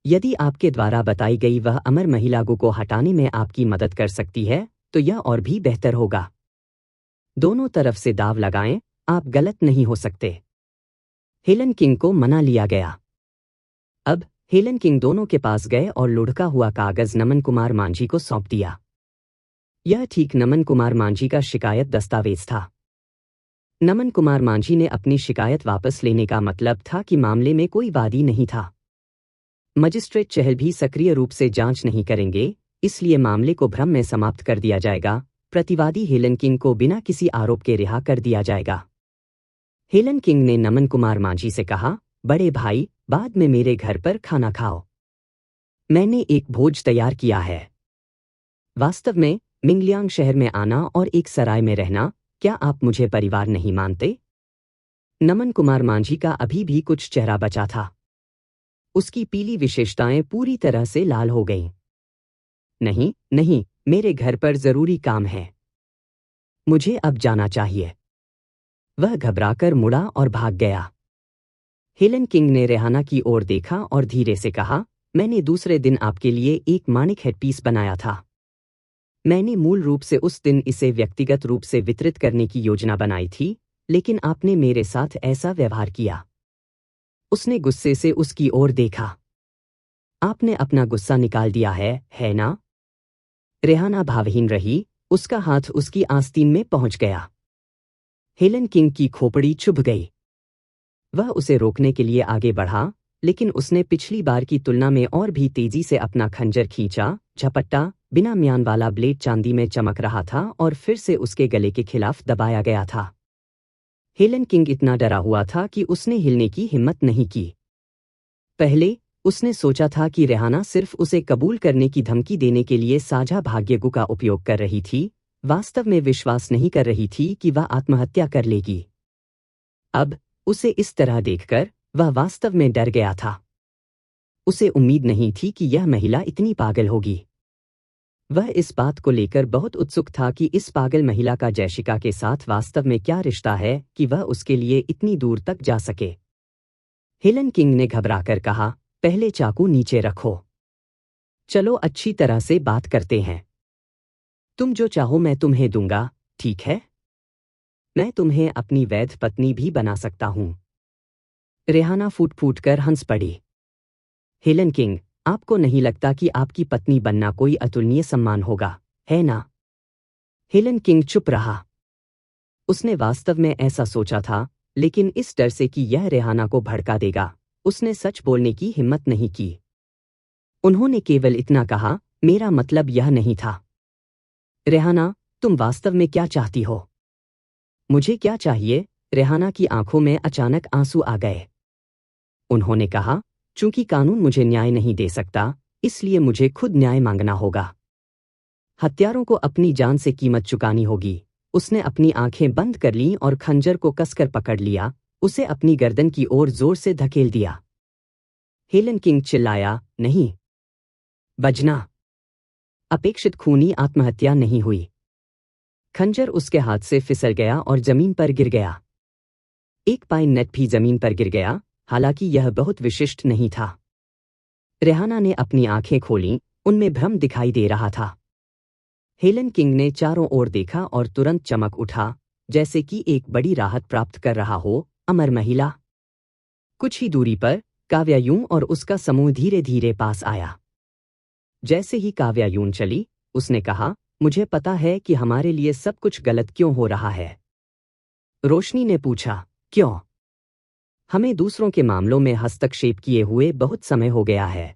यदि आपके द्वारा बताई गई वह अमर महिला गु को हटाने में आपकी मदद कर सकती है, तो यह और भी बेहतर होगा। दोनों तरफ से दाव लगाएं, आप गलत नहीं हो सकते। हेलन किंग को मना लिया गया। अब हेलन किंग दोनों के पास गए और लुढ़का हुआ कागज नमन कुमार मांझी को सौंप दिया। यह ठीक नमन कुमार मांझी का शिकायत दस्तावेज था। नमन कुमार मांझी ने अपनी शिकायत वापस लेने का मतलब था कि मामले में कोई वादी नहीं था। मजिस्ट्रेट चहल भी सक्रिय रूप से जांच नहीं करेंगे, इसलिए मामले को भ्रम में समाप्त कर दिया जाएगा। प्रतिवादी हेलन किंग को बिना किसी आरोप के रिहा कर दिया जाएगा। हेलन किंग ने नमन कुमार मांझी से कहा, बड़े भाई, बाद में मेरे घर पर खाना खाओ। मैंने एक भोज तैयार किया है। वास्तव में मिंगलियांग शहर में आना और एक सराय में रहना, क्या आप मुझे परिवार नहीं मानते? नमन कुमार मांझी का अभी भी कुछ चेहरा बचा था। उसकी पीली विशेषताएं पूरी तरह से लाल हो गईं। नहीं, नहीं, मेरे घर पर जरूरी काम है। मुझे अब जाना चाहिए। वह घबराकर मुड़ा और भाग गया। हेलन किंग ने रेहाना की ओर देखा और धीरे से कहा, मैंने दूसरे दिन आपके लिए एक माणिक हेडपीस बनाया था। मैंने मूल रूप से उस दिन इसे व्यक्तिगत रूप से वितरित करने की योजना बनाई थी, लेकिन आपने मेरे साथ ऐसा व्यवहार किया। उसने गुस्से से उसकी ओर देखा। आपने अपना गुस्सा निकाल दिया है ना? रेहाना भावहीन रही, उसका हाथ उसकी आस्तीन में पहुंच गया। हेलन किंग की खोपड़ी चुभ गई। वह उसे रोकने के लिए आगे बढ़ा, लेकिन उसने पिछली बार की तुलना में और भी तेजी से अपना खंजर खींचा। झपट्टा, बिना म्यान वाला ब्लेड चांदी में चमक रहा था और फिर से उसके गले के खिलाफ दबाया गया था। हेलन किंग इतना डरा हुआ था कि उसने हिलने की हिम्मत नहीं की। पहले उसने सोचा था कि रेहाना सिर्फ उसे कबूल करने की धमकी देने के लिए साझा भाग्यगु का उपयोग कर रही थी, वास्तव में विश्वास नहीं कर रही थी कि वह आत्महत्या कर लेगी। अब उसे इस तरह देखकर वह वास्तव में डर गया था। उसे उम्मीद नहीं थी कि यह महिला इतनी पागल होगी। वह इस बात को लेकर बहुत उत्सुक था कि इस पागल महिला का जैशिका के साथ वास्तव में क्या रिश्ता है कि वह उसके लिए इतनी दूर तक जा सके। हेलन किंग ने घबराकर कहा, पहले चाकू नीचे रखो। चलो अच्छी तरह से बात करते हैं। तुम जो चाहो मैं तुम्हें दूंगा, ठीक है? मैं तुम्हें अपनी वैध पत्नी भी बना सकता हूं। रेहाना फूट फूट कर हंस पड़ी। हेलन किंग, आपको नहीं लगता कि आपकी पत्नी बनना कोई अतुलनीय सम्मान होगा, है ना? हेलन किंग चुप रहा। उसने वास्तव में ऐसा सोचा था, लेकिन इस डर से कि यह रेहाना को भड़का देगा, उसने सच बोलने की हिम्मत नहीं की। उन्होंने केवल इतना कहा, मेरा मतलब यह नहीं था। रेहाना, तुम वास्तव में क्या चाहती हो? मुझे क्या चाहिए? रेहाना की आंखों में अचानक आंसू आ गए। उन्होंने कहा, चूंकि कानून मुझे न्याय नहीं दे सकता, इसलिए मुझे खुद न्याय मांगना होगा। हत्यारों को अपनी जान से कीमत चुकानी होगी। उसने अपनी आंखें बंद कर लीं और खंजर को कसकर पकड़ लिया, उसे अपनी गर्दन की ओर जोर से धकेल दिया। हेलन किंग चिल्लाया, नहीं। बजना। अपेक्षित खूनी आत्महत्या नहीं हुई। खंजर उसके हाथ से फिसल गया और जमीन पर गिर गया। एक पाइन नेट भी जमीन पर गिर गया, हालांकि यह बहुत विशिष्ट नहीं था। रेहाना ने अपनी आंखें खोलीं, उनमें भ्रम दिखाई दे रहा था। हेलन किंग ने चारों ओर देखा और तुरंत चमक उठा, जैसे कि एक बड़ी राहत प्राप्त कर रहा हो। अमर महिला। कुछ ही दूरी पर काव्यायून और उसका समूह धीरे धीरे पास आया। जैसे ही काव्यायून चली, उसने कहा, मुझे पता है कि हमारे लिए सब कुछ गलत क्यों हो रहा है। रोशनी ने पूछा, क्यों? हमें दूसरों के मामलों में हस्तक्षेप किए हुए बहुत समय हो गया है।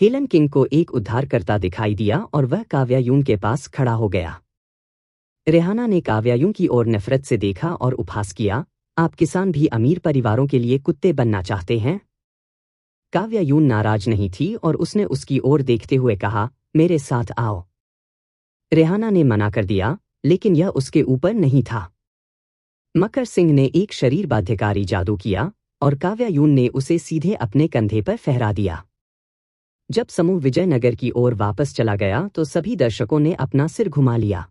हेलन किंग को एक उद्धारकर्ता दिखाई दिया और वह काव्यायून के पास खड़ा हो गया। रेहाना ने काव्यायून की ओर नफरत से देखा और उपहास किया, आप किसान भी अमीर परिवारों के लिए कुत्ते बनना चाहते हैं? काव्यायून नाराज नहीं थी और उसने उसकी ओर देखते हुए कहा, मेरे साथ आओ। रेहाना ने मना कर दिया, लेकिन यह उसके ऊपर नहीं था। मकर सिंह ने एक शरीर बाध्यकारी जादू किया और काव्यायून ने उसे सीधे अपने कंधे पर फहरा दिया। जब समूह विजयनगर की ओर वापस चला गया तो सभी दर्शकों ने अपना सिर घुमा लिया।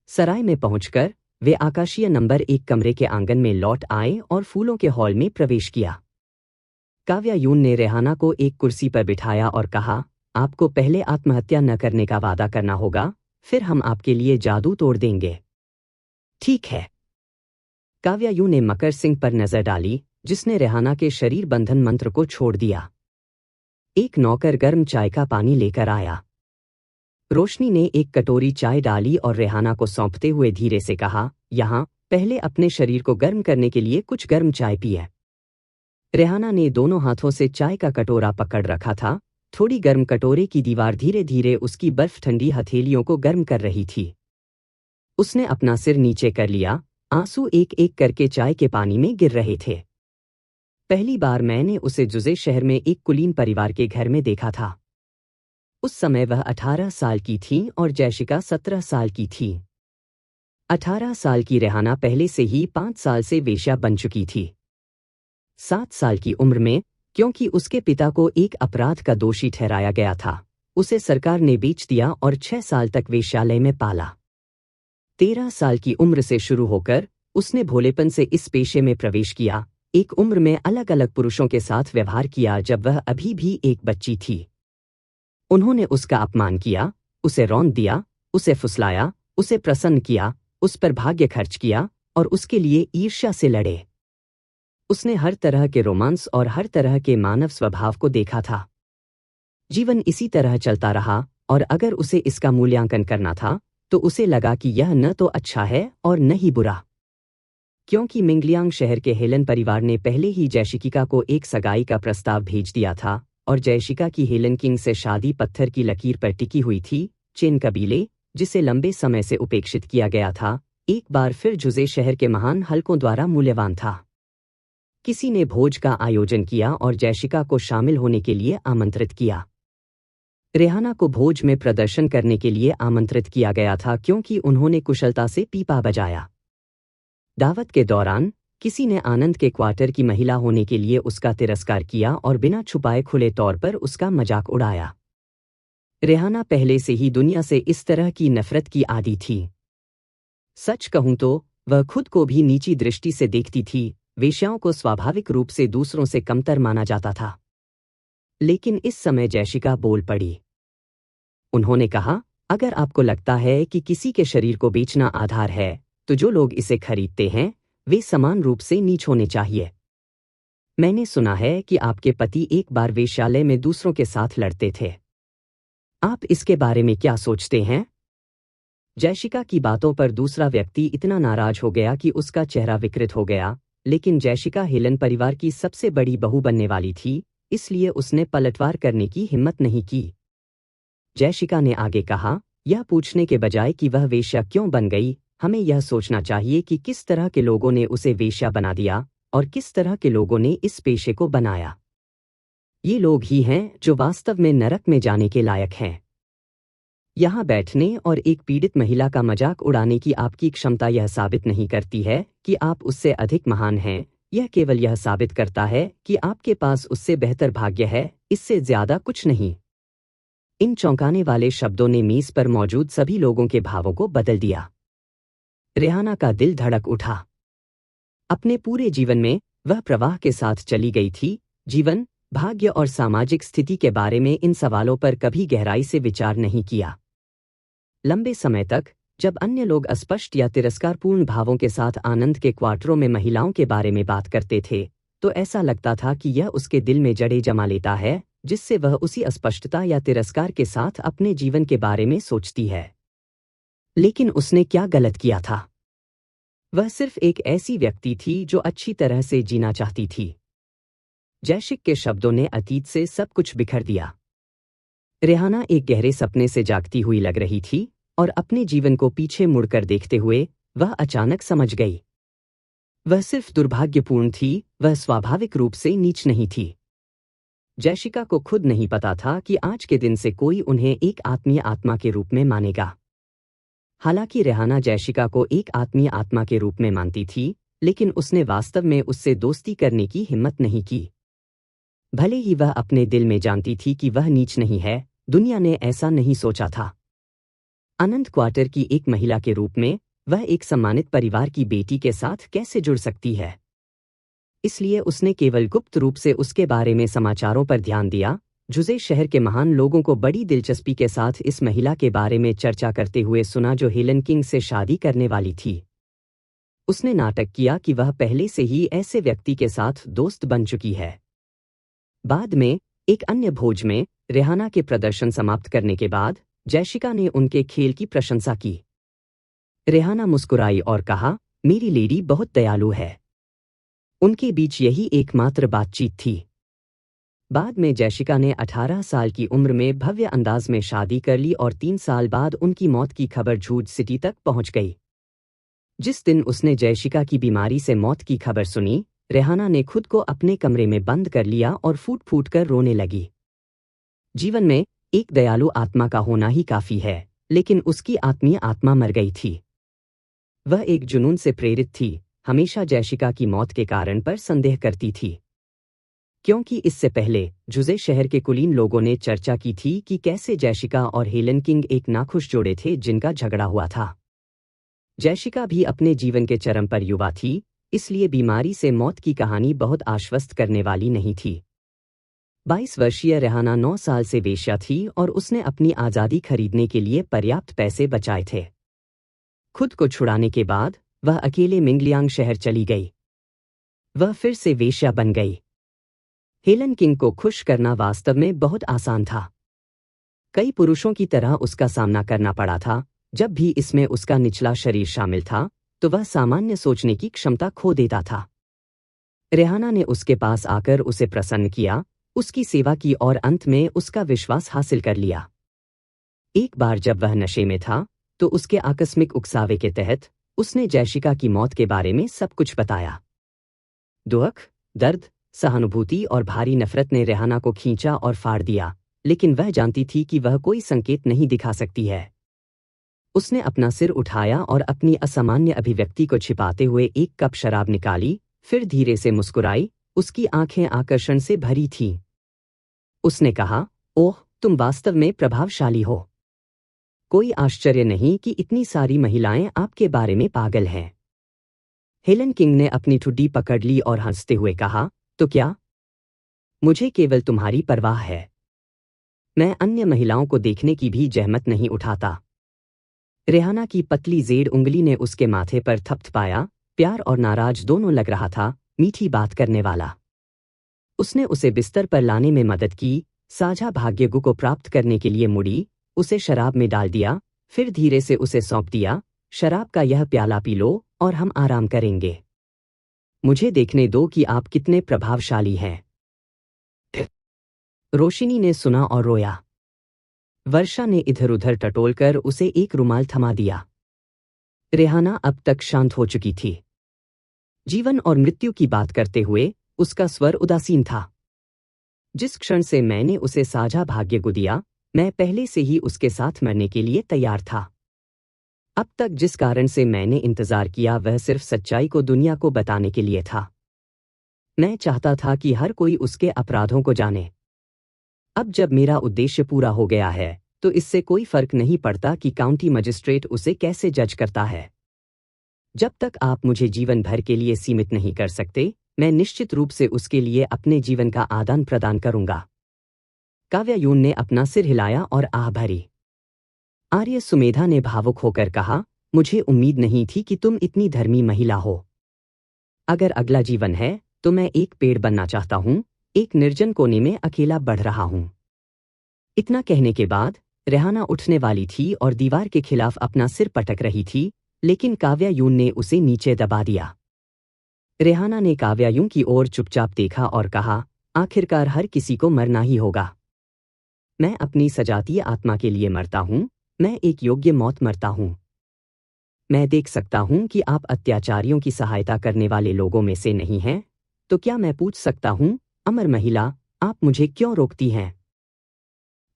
सराय में पहुंचकर वे आकाशीय नंबर 1 कमरे के आंगन में लौट आए और फूलों के हॉल में प्रवेश किया। काव्यायून ने रेहाना को एक कुर्सी पर बिठाया और कहा, आपको पहले आत्महत्या न करने का वादा करना होगा, फिर हम आपके लिए जादू तोड़ देंगे। ठीक है। काव्यायून ने मकर सिंह पर नजर डाली, जिसने रेहाना के शरीर बंधन मंत्र को छोड़ दिया। एक नौकर गर्म चाय का पानी लेकर आया। रोशनी ने एक कटोरी चाय डाली और रेहाना को सौंपते हुए धीरे से कहा, यहाँ, पहले अपने शरीर को गर्म करने के लिए कुछ गर्म चाय पिए। रेहाना ने दोनों हाथों से चाय का कटोरा पकड़ रखा था, थोड़ी गर्म कटोरे की दीवार धीरे धीरे उसकी बर्फ ठंडी हथेलियों को गर्म कर रही थी। उसने अपना सिर नीचे कर लिया, आंसू एक एक करके चाय के पानी में गिर रहे थे। पहली बार मैंने उसे जुजे शहर में एक कुलीन परिवार के घर में देखा था। उस समय वह 18 साल की थी और जैशिका 17 साल की थी। 18 साल की रेहाना पहले से ही 5 साल से वेश्या बन चुकी थी। 7 साल की उम्र में, क्योंकि उसके पिता को एक अपराध का दोषी ठहराया गया था, उसे सरकार ने बेच दिया और 6 साल तक वेश्यालय में पाला। 13 साल की उम्र से शुरू होकर उसने भोलेपन से इस पेशे में प्रवेश किया, एक उम्र में अलग अलग पुरुषों के साथ व्यवहार किया जब वह अभी भी एक बच्ची थी। उन्होंने उसका अपमान किया, उसे रौंद दिया, उसे फुसलाया, उसे प्रसन्न किया, उस पर भाग्य खर्च किया और उसके लिए ईर्ष्या से लड़े। उसने हर तरह के रोमांस और हर तरह के मानव स्वभाव को देखा था। जीवन इसी तरह चलता रहा और अगर उसे इसका मूल्यांकन करना था, तो उसे लगा कि यह न तो अच्छा है और न ही बुरा। क्योंकि मिंगलियांग शहर के हेलन परिवार ने पहले ही जैशिका को एक सगाई का प्रस्ताव भेज दिया था और जैशिका की हेलन किंग से शादी पत्थर की लकीर पर टिकी हुई थी, चेन कबीले, जिसे लंबे समय से उपेक्षित किया गया था, एक बार फिर जुजे शहर के महान हलकों द्वारा मूल्यवान था। किसी ने भोज का आयोजन किया और जैशिका को शामिल होने के लिए आमंत्रित किया। रेहाना को भोज में प्रदर्शन करने के लिए आमंत्रित किया गया था क्योंकि उन्होंने कुशलता से पीपा बजाया। दावत के दौरान किसी ने आनंद के क्वार्टर की महिला होने के लिए उसका तिरस्कार किया और बिना छुपाए खुले तौर पर उसका मजाक उड़ाया। रेहाना पहले से ही दुनिया से इस तरह की नफरत की आदी थी। सच कहूं तो वह खुद को भी नीची दृष्टि से देखती थी। वेश्याओं को स्वाभाविक रूप से दूसरों से कमतर माना जाता था। लेकिन इस समय जैशिका बोल पड़ी। उन्होंने कहा, अगर आपको लगता है कि किसी के शरीर को बेचना आधार है, तो जो लोग इसे खरीदते हैं वे समान रूप से नीच होने चाहिए। मैंने सुना है कि आपके पति एक बार वेश्यालय में दूसरों के साथ लड़ते थे। आप इसके बारे में क्या सोचते हैं? जैशिका की बातों पर दूसरा व्यक्ति इतना नाराज हो गया कि उसका चेहरा विकृत हो गया, लेकिन जैशिका हेलन परिवार की सबसे बड़ी बहू बनने वाली थी, इसलिए उसने पलटवार करने की हिम्मत नहीं की। जैशिका ने आगे कहा, यह पूछने के बजाय कि वह वेश्या क्यों बन गई, हमें यह सोचना चाहिए कि किस तरह के लोगों ने उसे वेश्या बना दिया और किस तरह के लोगों ने इस पेशे को बनाया। ये लोग ही हैं जो वास्तव में नरक में जाने के लायक हैं। यहाँ बैठने और एक पीड़ित महिला का मजाक उड़ाने की आपकी क्षमता यह साबित नहीं करती है कि आप उससे अधिक महान हैं, यह केवल यह साबित करता है कि आपके पास उससे बेहतर भाग्य है, इससे ज्यादा कुछ नहीं। इन चौंकाने वाले शब्दों ने मेज पर मौजूद सभी लोगों के भावों को बदल दिया। रेहाना का दिल धड़क उठा। अपने पूरे जीवन में वह प्रवाह के साथ चली गई थी। जीवन, भाग्य और सामाजिक स्थिति के बारे में इन सवालों पर कभी गहराई से विचार नहीं किया। लंबे समय तक जब अन्य लोग अस्पष्ट या तिरस्कारपूर्ण भावों के साथ आनंद के क्वार्टरों में महिलाओं के बारे में बात करते थे, तो ऐसा लगता था कि यह उसके दिल में जड़ें जमा लेता है, जिससे वह उसी अस्पष्टता या तिरस्कार के साथ अपने जीवन के बारे में सोचती है। लेकिन उसने क्या गलत किया था? वह सिर्फ एक ऐसी व्यक्ति थी जो अच्छी तरह से जीना चाहती थी। जैशिक के शब्दों ने अतीत से सब कुछ बिखर दिया। रेहाना एक गहरे सपने से जागती हुई लग रही थी और अपने जीवन को पीछे मुड़कर देखते हुए वह अचानक समझ गई। वह सिर्फ दुर्भाग्यपूर्ण थी, वह स्वाभाविक रूप से नीच नहीं थी। जैशिका को खुद नहीं पता था कि आज के दिन से कोई उन्हें एक आत्मीय आत्मा के रूप में मानेगा। हालांकि रेहाना जैशिका को एक आत्मीय आत्मा के रूप में मानती थी, लेकिन उसने वास्तव में उससे दोस्ती करने की हिम्मत नहीं की। भले ही वह अपने दिल में जानती थी कि वह नीच नहीं है, दुनिया ने ऐसा नहीं सोचा था। आनंद क्वार्टर की एक महिला के रूप में वह एक सम्मानित परिवार की बेटी के साथ कैसे जुड़ सकती है? इसलिए उसने केवल गुप्त रूप से उसके बारे में समाचारों पर ध्यान दिया। जुजे शहर के महान लोगों को बड़ी दिलचस्पी के साथ इस महिला के बारे में चर्चा करते हुए सुना जो हेलन किंग से शादी करने वाली थी। उसने नाटक किया कि वह पहले से ही ऐसे व्यक्ति के साथ दोस्त बन चुकी है। बाद में एक अन्य भोज में रेहाना के प्रदर्शन समाप्त करने के बाद जैशिका ने उनके खेल की प्रशंसा की। रेहाना मुस्कुराई और कहा, मेरी लेडी बहुत दयालु है। उनके बीच यही एकमात्र बातचीत थी। बाद में जैशिका ने 18 साल की उम्र में भव्य अंदाज में शादी कर ली और 3 साल बाद उनकी मौत की खबर झूठ सिटी तक पहुंच गई। जिस दिन उसने जैशिका की बीमारी से मौत की खबर सुनी, रेहाना ने खुद को अपने कमरे में बंद कर लिया और फूट फूट कर रोने लगी। जीवन में एक दयालु आत्मा का होना ही काफी है, लेकिन उसकी आत्मीय आत्मा मर गई थी। वह एक जुनून से प्रेरित थी, हमेशा जैशिका की मौत के कारण पर संदेह करती थी। क्योंकि इससे पहले जुजे शहर के कुलीन लोगों ने चर्चा की थी कि कैसे जैशिका और हेलन किंग एक नाखुश जोड़े थे जिनका झगड़ा हुआ था। जैशिका भी अपने जीवन के चरम पर युवा थी, इसलिए बीमारी से मौत की कहानी बहुत आश्वस्त करने वाली नहीं थी। 22 वर्षीय रेहाना 9 साल से वेश्या थी और उसने अपनी आज़ादी खरीदने के लिए पर्याप्त पैसे बचाए थे। खुद को छुड़ाने के बाद वह अकेले मिंगलियांग शहर चली गई। वह फिर से वेश्या बन गई। हेलन किंग को खुश करना वास्तव में बहुत आसान था। कई पुरुषों की तरह उसका सामना करना पड़ा था। जब भी इसमें उसका निचला शरीर शामिल था, तो वह सामान्य सोचने की क्षमता खो देता था। रेहाना ने उसके पास आकर उसे प्रसन्न किया, उसकी सेवा की और अंत में उसका विश्वास हासिल कर लिया। एक बार जब वह नशे में था, तो उसके आकस्मिक उकसावे के तहत उसने जैशिका की मौत के बारे में सब कुछ बताया। दुख, दर्द, सहानुभूति और भारी नफरत ने रेहाना को खींचा और फाड़ दिया, लेकिन वह जानती थी कि वह कोई संकेत नहीं दिखा सकती है। उसने अपना सिर उठाया और अपनी असामान्य अभिव्यक्ति को छिपाते हुए एक कप शराब निकाली, फिर धीरे से मुस्कुराई। उसकी आंखें आकर्षण से भरी थीं। उसने कहा, ओह, तुम वास्तव में प्रभावशाली हो। कोई आश्चर्य नहीं कि इतनी सारी महिलाएं आपके बारे में पागल हैं। हेलन किंग ने अपनी ठुड्डी पकड़ ली और हंसते हुए कहा, तो क्या? मुझे केवल तुम्हारी परवाह है। मैं अन्य महिलाओं को देखने की भी जहमत नहीं उठाता। रेहाना की पतली जेड उंगली ने उसके माथे पर थपथपाया, प्यार और नाराज दोनों लग रहा था, मीठी बात करने वाला। उसने उसे बिस्तर पर लाने में मदद की, साझा भाग्यगु को प्राप्त करने के लिए मुड़ी, उसे शराब में डाल दिया, फिर धीरे से उसे सौंप दिया, शराब का यह प्याला पी लो और हम आराम करेंगे। मुझे देखने दो कि आप कितने प्रभावशाली हैं। रोशिनी ने सुना और रोया। वर्षा ने इधर उधर टटोलकर उसे एक रुमाल थमा दिया। रेहाना अब तक शांत हो चुकी थी। जीवन और मृत्यु की बात करते हुए उसका स्वर उदासीन था। जिस क्षण से मैंने उसे साझा भाग्य को दिया, मैं पहले से ही उसके साथ मरने के लिए तैयार था। अब तक जिस कारण से मैंने इंतजार किया वह सिर्फ सच्चाई को दुनिया को बताने के लिए था। मैं चाहता था कि हर कोई उसके अपराधों को जाने। अब जब मेरा उद्देश्य पूरा हो गया है, तो इससे कोई फर्क नहीं पड़ता कि काउंटी मजिस्ट्रेट उसे कैसे जज करता है। जब तक आप मुझे जीवन भर के लिए सीमित नहीं कर सकते, मैं निश्चित रूप से उसके लिए अपने जीवन का आदान प्रदान करूंगा। काव्यायून ने अपना सिर हिलाया और आह भरी। आर्य सुमेधा ने भावुक होकर कहा, मुझे उम्मीद नहीं थी कि तुम इतनी धर्मी महिला हो। अगर अगला जीवन है, तो मैं एक पेड़ बनना चाहता हूं, एक निर्जन कोने में अकेला बढ़ रहा हूं। इतना कहने के बाद रेहाना उठने वाली थी और दीवार के खिलाफ अपना सिर पटक रही थी, लेकिन काव्यायून ने उसे नीचे दबा दिया। रेहाना ने काव्यायून की ओर चुपचाप देखा और कहा, आखिरकार हर किसी को मरना ही होगा। मैं अपनी सजातीय आत्मा के लिए मरता हूं, मैं एक योग्य मौत मरता हूं। मैं देख सकता हूं कि आप अत्याचारियों की सहायता करने वाले लोगों में से नहीं हैं, तो क्या मैं पूछ सकता हूं, अमर महिला, आप मुझे क्यों रोकती हैं?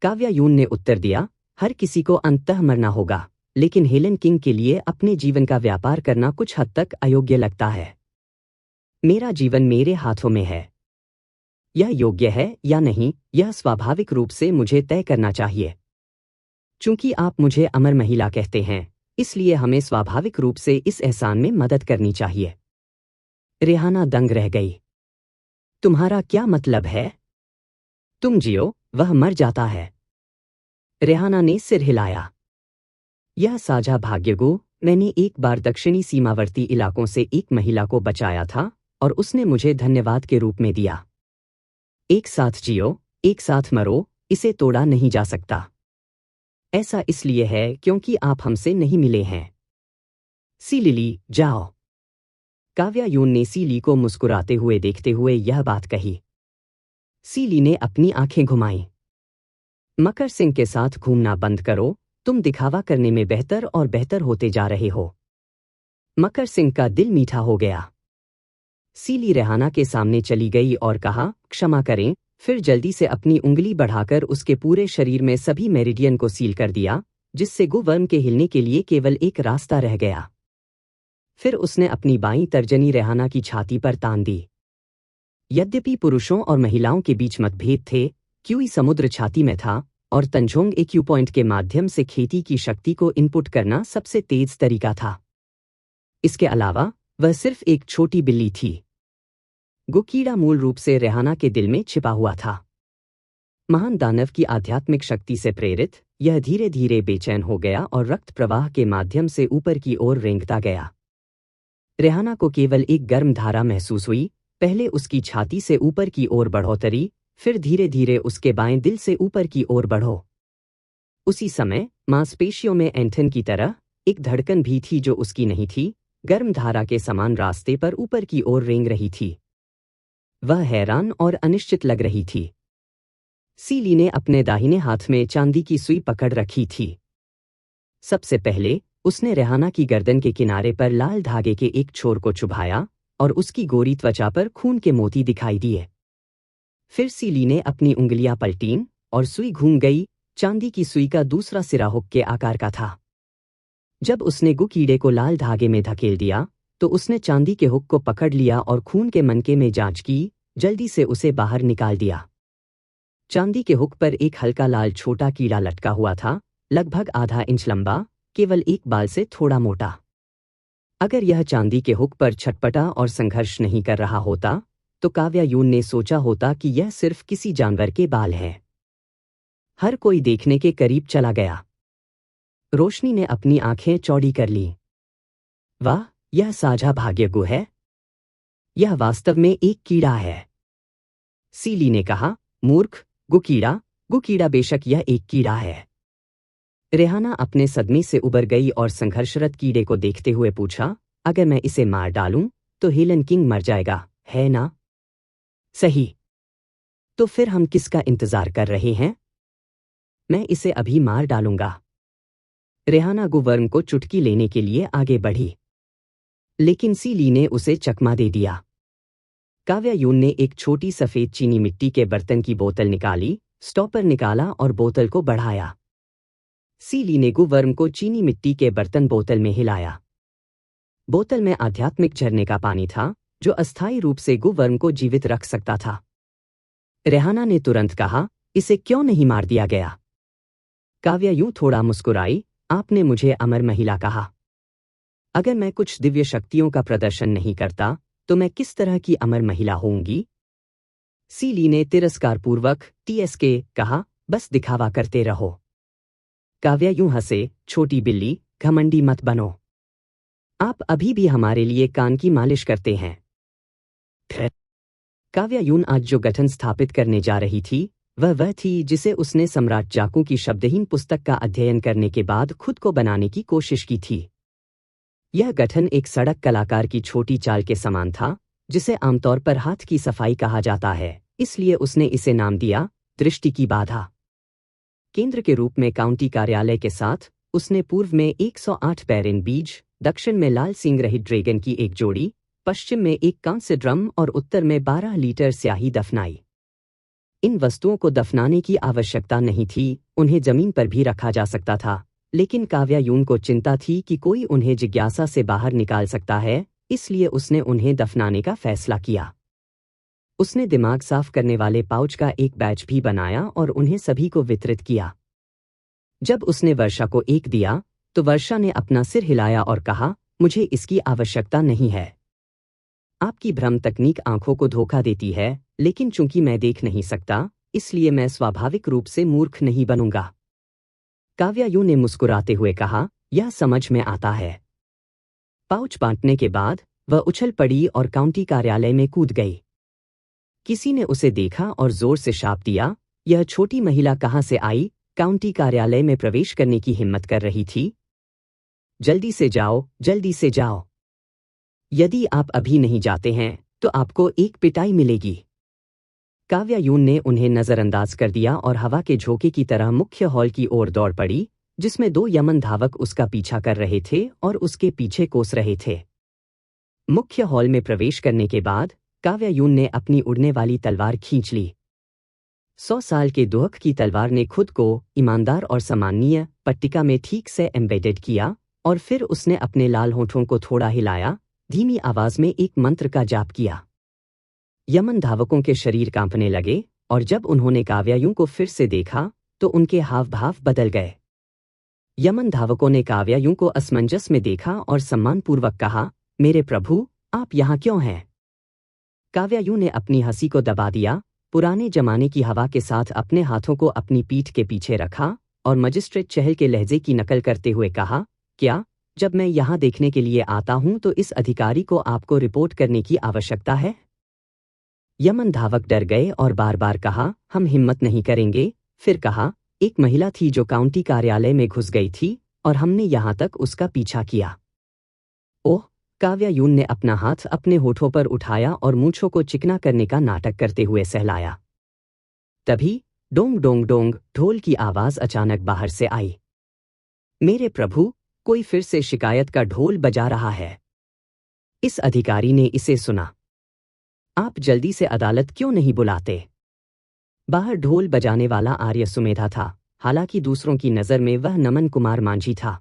काव्यायून ने उत्तर दिया, हर किसी को अंततः मरना होगा, लेकिन हेलन किंग के लिए अपने जीवन का व्यापार करना कुछ हद तक अयोग्य लगता है। मेरा जीवन मेरे हाथों में है। यह योग्य है या नहीं, यह स्वाभाविक रूप से मुझे तय करना चाहिए। चूंकि आप मुझे अमर महिला कहते हैं, इसलिए हमें स्वाभाविक रूप से इस एहसान में मदद करनी चाहिए। रेहाना दंग रह गई। तुम्हारा क्या मतलब है? तुम जियो, वह मर जाता है। रेहाना ने सिर हिलाया। यह साझा भाग्यगु, मैंने एक बार दक्षिणी सीमावर्ती इलाकों से एक महिला को बचाया था और उसने मुझे धन्यवाद के रूप में दिया। एक साथ जियो, एक साथ मरो, इसे तोड़ा नहीं जा सकता। ऐसा इसलिए है क्योंकि आप हमसे नहीं मिले हैं। सी लिली, जाओ। काव्यायून ने सीली को मुस्कुराते हुए देखते हुए यह बात कही। सीली ने अपनी आंखें घुमाईं। मकर सिंह के साथ घूमना बंद करो, तुम दिखावा करने में बेहतर और बेहतर होते जा रहे हो। मकर सिंह का दिल मीठा हो गया। सीली रेहाना के सामने चली गई और कहा, क्षमा करें, फिर जल्दी से अपनी उंगली बढ़ाकर उसके पूरे शरीर में सभी मेरिडियन को सील कर दिया, जिससे गुवर्म के हिलने के लिए केवल एक रास्ता रह गया। फिर उसने अपनी बाईं तर्जनी रेहाना की छाती पर तान दी। यद्यपि पुरुषों और महिलाओं के बीच मतभेद थे, क्यूई समुद्र छाती में था और तंजोंग एक्यू पॉइंट के माध्यम से खेती की शक्ति को इनपुट करना सबसे तेज तरीका था। इसके अलावा वह सिर्फ एक छोटी बिल्ली थी। गुकीड़ा मूल रूप से रेहाना के दिल में छिपा हुआ था। महान दानव की आध्यात्मिक शक्ति से प्रेरित, यह धीरे धीरे बेचैन हो गया और रक्त प्रवाह के माध्यम से ऊपर की ओर रेंगता गया। रेहाना को केवल एक गर्म धारा महसूस हुई, पहले उसकी छाती से ऊपर की ओर बढ़ोतरी, फिर धीरे धीरे उसके बाएं दिल से ऊपर की ओर बढ़ो। उसी समय मांसपेशियों में एंथन की तरह एक धड़कन भी थी जो उसकी नहीं थी, गर्म धारा के समान रास्ते पर ऊपर की ओर रेंग रही थी। वह हैरान और अनिश्चित लग रही थी। सीली ने अपने दाहिने हाथ में चांदी की सुई पकड़ रखी थी। सबसे पहले उसने रेहाना की गर्दन के किनारे पर लाल धागे के एक छोर को चुभाया और उसकी गोरी त्वचा पर खून के मोती दिखाई दिए। फिर सीली ने अपनी उंगलियां पलटीं और सुई घूम गई। चांदी की सुई का दूसरा सिरा हुक के आकार का था। जब उसने गुकीड़े को लाल धागे में धकेल दिया, तो उसने चांदी के हुक को पकड़ लिया और खून के मनके में जांच की, जल्दी से उसे बाहर निकाल दिया। चांदी के हुक पर एक हल्का लाल छोटा कीड़ा लटका हुआ था, लगभग आधा इंच लंबा, केवल एक बाल से थोड़ा मोटा। अगर यह चांदी के हुक पर छटपटा और संघर्ष नहीं कर रहा होता तो काव्यायून ने सोचा होता कि यह सिर्फ किसी जानवर के बाल हैं। हर कोई देखने के करीब चला गया। रोशनी ने अपनी आंखें चौड़ी कर लीं। वाह, यह साझा भाग्यगु है। यह वास्तव में एक कीड़ा है। सीली ने कहा, मूर्ख, गुकीड़ा बेशक यह एक कीड़ा है। रेहाना अपने सदमे से उबर गई और संघर्षरत कीड़े को देखते हुए पूछा, अगर मैं इसे मार डालूं तो हेलन किंग मर जाएगा, है ना? सही। तो फिर हम किसका इंतजार कर रहे हैं? मैं इसे अभी मार डालूंगा। रेहाना गुवर्म को चुटकी लेने के लिए आगे बढ़ी, लेकिन सीली ने उसे चकमा दे दिया। काव्यायून ने एक छोटी सफेद चीनी मिट्टी के बर्तन की बोतल निकाली, स्टॉपर निकाला और बोतल को बढ़ाया। सीली ने गुवर्म को चीनी मिट्टी के बर्तन बोतल में हिलाया। बोतल में आध्यात्मिक झरने का पानी था जो अस्थायी रूप से गुवर्म को जीवित रख सकता था। रेहाना ने तुरंत कहा, इसे क्यों नहीं मार दिया गया? काव्यायूं थोड़ा मुस्कुराई, आपने मुझे अमर महिला कहा। अगर मैं कुछ दिव्य शक्तियों का प्रदर्शन नहीं करता तो मैं किस तरह की अमर महिला होंगी? सीली ने तिरस्कारपूर्वक TSK कहा, बस दिखावा करते रहो। काव्यायूं हंसे, छोटी बिल्ली, घमंडी मत बनो। आप अभी भी हमारे लिए कान की मालिश करते हैं। काव्यायून आज जो गठन स्थापित करने जा रही थी वह थी जिसे उसने सम्राट जाकू की शब्दहीन पुस्तक का अध्ययन करने के बाद खुद को बनाने की कोशिश की थी। यह गठन एक सड़क कलाकार की छोटी चाल के समान था, जिसे आमतौर पर हाथ की सफाई कहा जाता है, इसलिए उसने इसे नाम दिया दृष्टि की बाधा। केंद्र के रूप में काउंटी कार्यालय के साथ उसने पूर्व में 108 पैरेन बीज, दक्षिण में लाल सींग रहित ड्रैगन की एक जोड़ी, पश्चिम में एक कांस्य ड्रम और उत्तर में 12 लीटर स्याही दफनाई। इन वस्तुओं को दफनाने की आवश्यकता नहीं थी, उन्हें जमीन पर भी रखा जा सकता था, लेकिन काव्यायून को चिंता थी कि कोई उन्हें जिज्ञासा से बाहर निकाल सकता है, इसलिए उसने उन्हें दफनाने का फैसला किया। उसने दिमाग साफ करने वाले पाउच का एक बैच भी बनाया और उन्हें सभी को वितरित किया। जब उसने वर्षा को एक दिया तो वर्षा ने अपना सिर हिलाया और कहा, मुझे इसकी आवश्यकता नहीं है। आपकी भ्रम तकनीक आंखों को धोखा देती है, लेकिन चूंकि मैं देख नहीं सकता, इसलिए मैं स्वाभाविक रूप से मूर्ख नहीं बनूंगा। काव्यायूं ने मुस्कुराते हुए कहा, यह समझ में आता है। पाउच बांटने के बाद वह उछल पड़ी और काउंटी कार्यालय में कूद गई। किसी ने उसे देखा और जोर से शाप दिया, यह छोटी महिला कहां से आई? काउंटी कार्यालय में प्रवेश करने की हिम्मत कर रही थी। जल्दी से जाओ, जल्दी से जाओ। यदि आप अभी नहीं जाते हैं तो आपको एक पिटाई मिलेगी। काव्यायून ने उन्हें नजरअंदाज कर दिया और हवा के झोंके की तरह मुख्य हॉल की ओर दौड़ पड़ी, जिसमें 2 यमन धावक उसका पीछा कर रहे थे और उसके पीछे कोस रहे थे। मुख्य हॉल में प्रवेश करने के बाद काव्यायून ने अपनी उड़ने वाली तलवार खींच ली। 100 साल के दुहक की तलवार ने खुद को ईमानदार और सम्माननीय पट्टिका में ठीक से एम्बेडेड किया और फिर उसने अपने लाल होठों को थोड़ा हिलाया, धीमी आवाज में एक मंत्र का जाप किया। यमन धावकों के शरीर कांपने लगे और जब उन्होंने काव्यायूं को फिर से देखा तो उनके हाव भाव बदल गए। यमन धावकों ने काव्यायूं को असमंजस में देखा और सम्मानपूर्वक कहा, मेरे प्रभु, आप यहाँ क्यों हैं? काव्यायूं ने अपनी हंसी को दबा दिया, पुराने जमाने की हवा के साथ अपने हाथों को अपनी पीठ के पीछे रखा और मजिस्ट्रेट चहल के लहजे की नकल करते हुए कहा, क्या, जब मैं यहाँ देखने के लिए आता हूँ तो इस अधिकारी को आपको रिपोर्ट करने की आवश्यकता है? यमन धावक डर गए और बार बार कहा, हम हिम्मत नहीं करेंगे। फिर कहा, एक महिला थी जो काउंटी कार्यालय में घुस गई थी और हमने यहाँ तक उसका पीछा किया। ओह, काव्यायून ने अपना हाथ अपने होठों पर उठाया और मूंछों को चिकना करने का नाटक करते हुए सहलाया। तभी डोंग डोंग डोंग ढोल की आवाज अचानक बाहर से आई। मेरे प्रभु, कोई फिर से शिकायत का ढोल बजा रहा है। इस अधिकारी ने इसे सुना। आप जल्दी से अदालत क्यों नहीं बुलाते? बाहर ढोल बजाने वाला आर्य सुमेधा था, हालांकि दूसरों की नज़र में वह नमन कुमार मांझी था।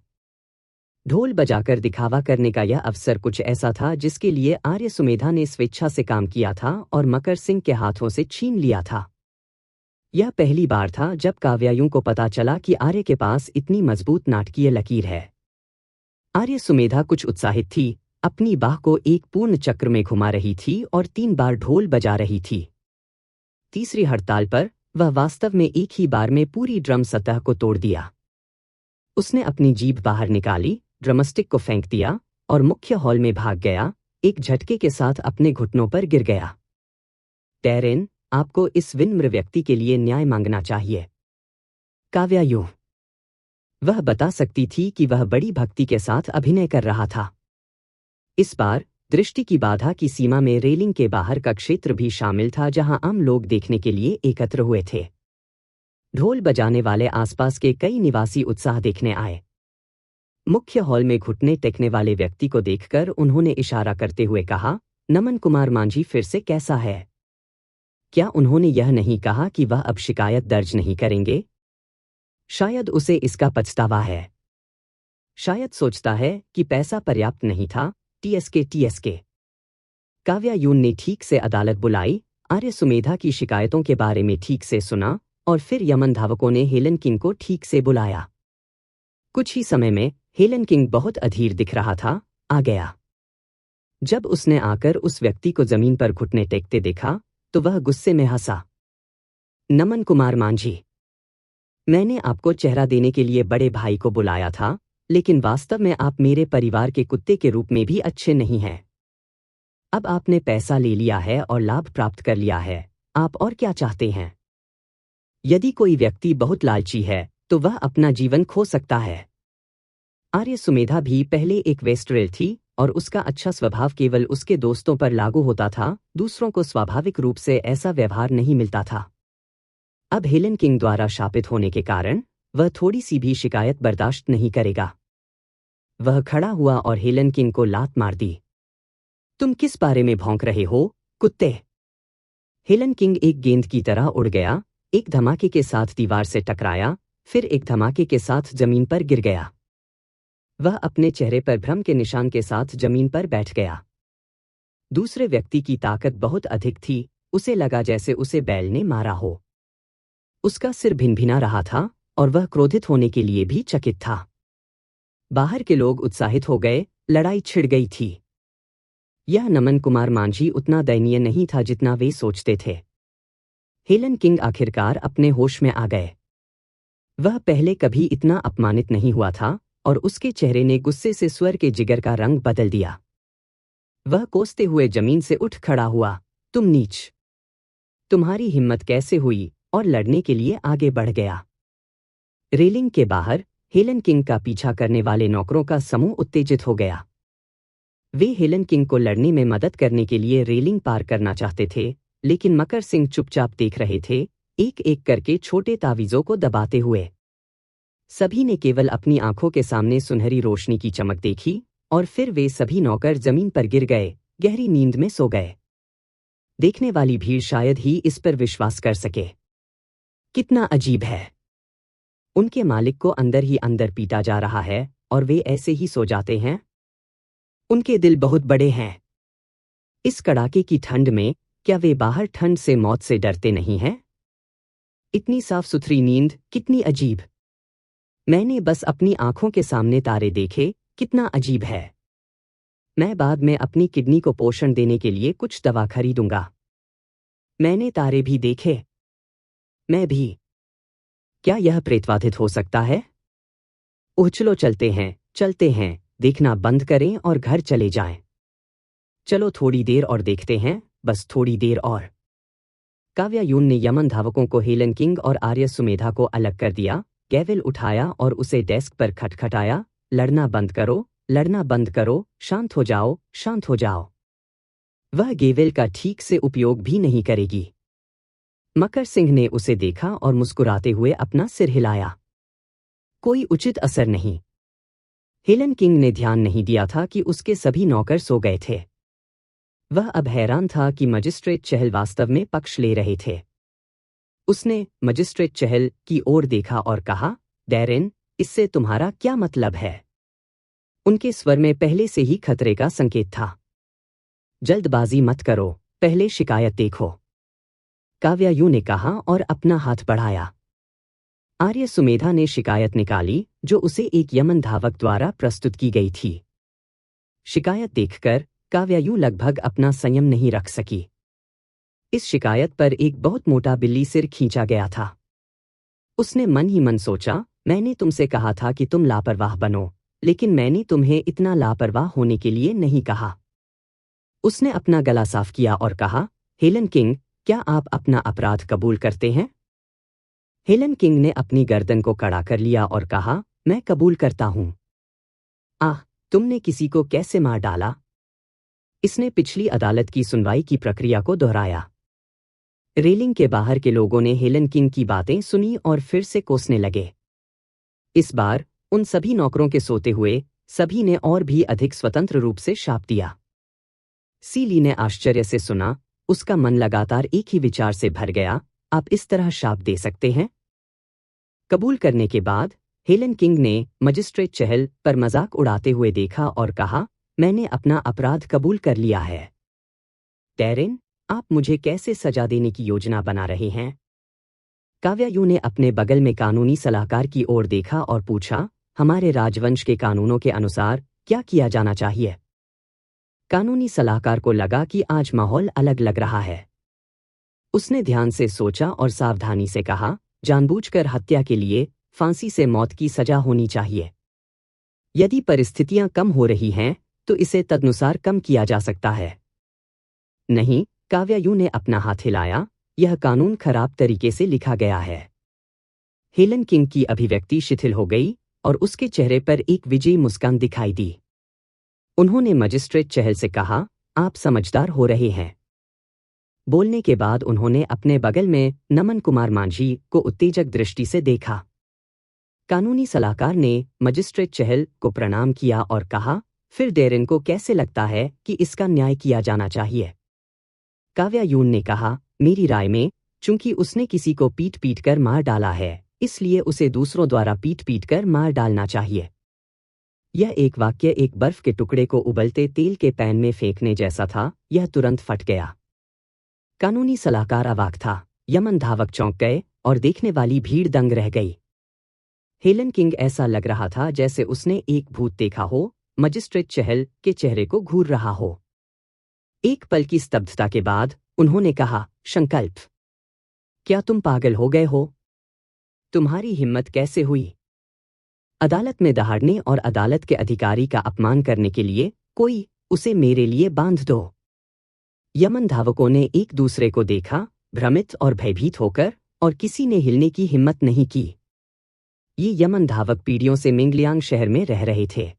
ढोल बजाकर दिखावा करने का यह अवसर कुछ ऐसा था जिसके लिए आर्य सुमेधा ने स्वेच्छा से काम किया था और मकर सिंह के हाथों से छीन लिया था। यह पहली बार था जब काव्यायु को पता चला कि आर्य के पास इतनी मजबूत नाटकीय लकीर है। आर्य सुमेधा कुछ उत्साहित थी, अपनी बाह को एक पूर्ण चक्र में घुमा रही थी और 3 बार ढोल बजा रही थी। तीसरी हड़ताल पर वह वास्तव में एक ही बार में पूरी ड्रम सतह को तोड़ दिया। उसने अपनी जीभ बाहर निकाली, ड्रमस्टिक को फेंक दिया और मुख्य हॉल में भाग गया, एक झटके के साथ अपने घुटनों पर गिर गया। डैरेन, आपको इस विनम्र व्यक्ति के लिए न्याय मांगना चाहिए। काव्यायु। वह बता सकती थी कि वह बड़ी भक्ति के साथ अभिनय कर रहा था। इस बार दृष्टि की बाधा की सीमा में रेलिंग के बाहर का क्षेत्र भी शामिल था जहां आम लोग देखने के लिए एकत्र हुए थे। ढोल बजाने वाले आसपास के कई निवासी उत्साह देखने आए। मुख्य हॉल में घुटने टेकने वाले व्यक्ति को देखकर उन्होंने इशारा करते हुए कहा, नमन कुमार मांझी फिर से कैसा है? क्या उन्होंने यह नहीं कहा कि वह अब शिकायत दर्ज नहीं करेंगे? शायद उसे इसका पछतावा है। शायद सोचता है कि पैसा पर्याप्त नहीं था। टीएसके। काव्यायु ने ठीक से अदालत बुलाई, आर्य सुमेधा की शिकायतों के बारे में ठीक से सुना और फिर यमन धावकों ने हेलन किंग को ठीक से बुलाया। कुछ ही समय में हेलन किंग बहुत अधीर दिख रहा था, आ गया। जब उसने आकर उस व्यक्ति को जमीन पर घुटने टेकते देखा तो वह गुस्से में हंसा। नमन कुमार मांझी, मैंने आपको चेहरा देने के लिए बड़े भाई को बुलाया था, लेकिन वास्तव में आप मेरे परिवार के कुत्ते के रूप में भी अच्छे नहीं हैं। अब आपने पैसा ले लिया है और लाभ प्राप्त कर लिया है, आप और क्या चाहते हैं? यदि कोई व्यक्ति बहुत लालची है तो वह अपना जीवन खो सकता है। आर्य सुमेधा भी पहले एक वेस्ट्रेल थी और उसका अच्छा स्वभाव केवल उसके दोस्तों पर लागू होता था, दूसरों को स्वाभाविक रूप से ऐसा व्यवहार नहीं मिलता था। अब हेलन किंग द्वारा शापित होने के कारण वह थोड़ी सी भी शिकायत बर्दाश्त नहीं करेगा। वह खड़ा हुआ और हेलन किंग को लात मार दी। तुम किस बारे में भौंक रहे हो, कुत्ते? हेलन किंग एक गेंद की तरह उड़ गया, एक धमाके के साथ दीवार से टकराया, फिर एक धमाके के साथ जमीन पर गिर गया। वह अपने चेहरे पर भ्रम के निशान के साथ जमीन पर बैठ गया। दूसरे व्यक्ति की ताकत बहुत अधिक थी, उसे लगा जैसे उसे बैल ने मारा हो। उसका सिर भिनभिना रहा था और वह क्रोधित होने के लिए भी चकित था। बाहर के लोग उत्साहित हो गए, लड़ाई छिड़ गई थी। यह नमन कुमार मांझी उतना दयनीय नहीं था जितना वे सोचते थे। हेलन किंग आखिरकार अपने होश में आ गए। वह पहले कभी इतना अपमानित नहीं हुआ था और उसके चेहरे ने गुस्से से स्वर के जिगर का रंग बदल दिया। वह कोसते हुए जमीन से उठ खड़ा हुआ, तुम नीच! तुम्हारी हिम्मत कैसे हुई? और लड़ने के लिए आगे बढ़ गया। रेलिंग के बाहर हेलन किंग का पीछा करने वाले नौकरों का समूह उत्तेजित हो गया। वे हेलन किंग को लड़ने में मदद करने के लिए रेलिंग पार करना चाहते थे, लेकिन मकर सिंह चुपचाप देख रहे थे, एक एक करके छोटे तावीजों को दबाते हुए। सभी ने केवल अपनी आंखों के सामने सुनहरी रोशनी की चमक देखी और फिर वे सभी नौकर जमीन पर गिर गए, गहरी नींद में सो गए। देखने वाली भीड़ शायद ही इस पर विश्वास कर सके। कितना अजीब है! उनके मालिक को अंदर ही अंदर पीटा जा रहा है और वे ऐसे ही सो जाते हैं। उनके दिल बहुत बड़े हैं। इस कड़ाके की ठंड में क्या वे बाहर ठंड से मौत से डरते नहीं हैं? इतनी साफ सुथरी नींद, कितनी अजीब! मैंने बस अपनी आंखों के सामने तारे देखे, कितना अजीब है। मैं बाद में अपनी किडनी को पोषण देने के लिए कुछ दवा खरीदूंगा। मैंने तारे भी देखे। मैं भी। क्या यह प्रेतवाधित हो सकता है? ओह चलो चलते हैं, देखना बंद करें और घर चले जाएं। चलो थोड़ी देर और देखते हैं, बस थोड़ी देर और। काव्यायून ने यमन धावकों को हेलन किंग और आर्य सुमेधा को अलग कर दिया, गैवेल उठाया और उसे डेस्क पर खटखटाया, लड़ना बंद करो, शांत हो जाओ। वह गेवेल का ठीक से उपयोग भी नहीं करेगी। मकर सिंह ने उसे देखा और मुस्कुराते हुए अपना सिर हिलाया। कोई उचित असर नहीं। हेलन किंग ने ध्यान नहीं दिया था कि उसके सभी नौकर सो गए थे। वह अब हैरान था कि मजिस्ट्रेट चहल वास्तव में पक्ष ले रहे थे। उसने मजिस्ट्रेट चहल की ओर देखा और कहा, डैरेन, इससे तुम्हारा क्या मतलब है? उनके स्वर में पहले से ही खतरे का संकेत था। जल्दबाजी मत करो, पहले शिकायत देखो। काव्यायु ने कहा और अपना हाथ बढ़ाया। आर्य सुमेधा ने शिकायत निकाली जो उसे एक यमन धावक द्वारा प्रस्तुत की गई थी। शिकायत देखकर काव्यायु लगभग अपना संयम नहीं रख सकी। इस शिकायत पर एक बहुत मोटा बिल्ली सिर खींचा गया था। उसने मन ही मन सोचा, मैंने तुमसे कहा था कि तुम लापरवाह बनो, लेकिन मैंने तुम्हें इतना लापरवाह होने के लिए नहीं कहा। उसने अपना गला साफ किया और कहा, हेलन किंग, क्या आप अपना अपराध कबूल करते हैं? हेलन किंग ने अपनी गर्दन को कड़ा कर लिया और कहा, मैं कबूल करता हूं। आह, तुमने किसी को कैसे मार डाला? इसने पिछली अदालत की सुनवाई की प्रक्रिया को दोहराया। रेलिंग के बाहर के लोगों ने हेलन किंग की बातें सुनी और फिर से कोसने लगे। इस बार उन सभी नौकरों के सोते हुए सभी ने और भी अधिक स्वतंत्र रूप से शाप दिया। सीली ने आश्चर्य से सुना, उसका मन लगातार एक ही विचार से भर गया, आप इस तरह शाप दे सकते हैं? कबूल करने के बाद हेलन किंग ने मजिस्ट्रेट चहल पर मजाक उड़ाते हुए देखा और कहा, मैंने अपना अपराध कबूल कर लिया है। डेरेन, आप मुझे कैसे सजा देने की योजना बना रहे हैं? काव्यायु ने अपने बगल में कानूनी सलाहकार की ओर देखा और पूछा, हमारे राजवंश के कानूनों के अनुसार क्या किया जाना चाहिए? कानूनी सलाहकार को लगा कि आज माहौल अलग लग रहा है। उसने ध्यान से सोचा और सावधानी से कहा, जानबूझकर हत्या के लिए फांसी से मौत की सजा होनी चाहिए। यदि परिस्थितियां कम हो रही हैं तो इसे तदनुसार कम किया जा सकता है। नहीं, काव्यायु ने अपना हाथ हिलाया, यह कानून खराब तरीके से लिखा गया है। हेलन किंग की अभिव्यक्ति शिथिल हो गई और उसके चेहरे पर एक विजयी मुस्कान दिखाई दी। उन्होंने मजिस्ट्रेट चहल से कहा, आप समझदार हो रहे हैं। बोलने के बाद उन्होंने अपने बगल में नमन कुमार मांझी को उत्तेजक दृष्टि से देखा। कानूनी सलाहकार ने मजिस्ट्रेट चहल को प्रणाम किया और कहा, फिर डेरेन को कैसे लगता है कि इसका न्याय किया जाना चाहिए? काव्यायून ने कहा, मेरी राय में चूंकि उसने किसी को पीट पीट कर मार डाला है, इसलिए उसे दूसरों द्वारा पीट पीट कर मार डालना चाहिए। यह एक वाक्य एक बर्फ के टुकड़े को उबलते तेल के पैन में फेंकने जैसा था, यह तुरंत फट गया। कानूनी सलाहकार अवाक था, यमन धावक चौंक गए और देखने वाली भीड़ दंग रह गई। हेलन किंग ऐसा लग रहा था जैसे उसने एक भूत देखा हो, मजिस्ट्रेट चहल के चेहरे को घूर रहा हो। एक पल की स्तब्धता के बाद उन्होंने कहा, संकल्प, क्या तुम पागल हो गए हो? तुम्हारी हिम्मत कैसे हुई? अदालत में दहाड़ने और अदालत के अधिकारी का अपमान करने के लिए कोई उसे मेरे लिए बांध दो। यमन धावकों ने एक दूसरे को देखा, भ्रमित और भयभीत होकर, और किसी ने हिलने की हिम्मत नहीं की। ये यमन धावक पीढ़ियों से मिंगलियांग शहर में रह रहे थे।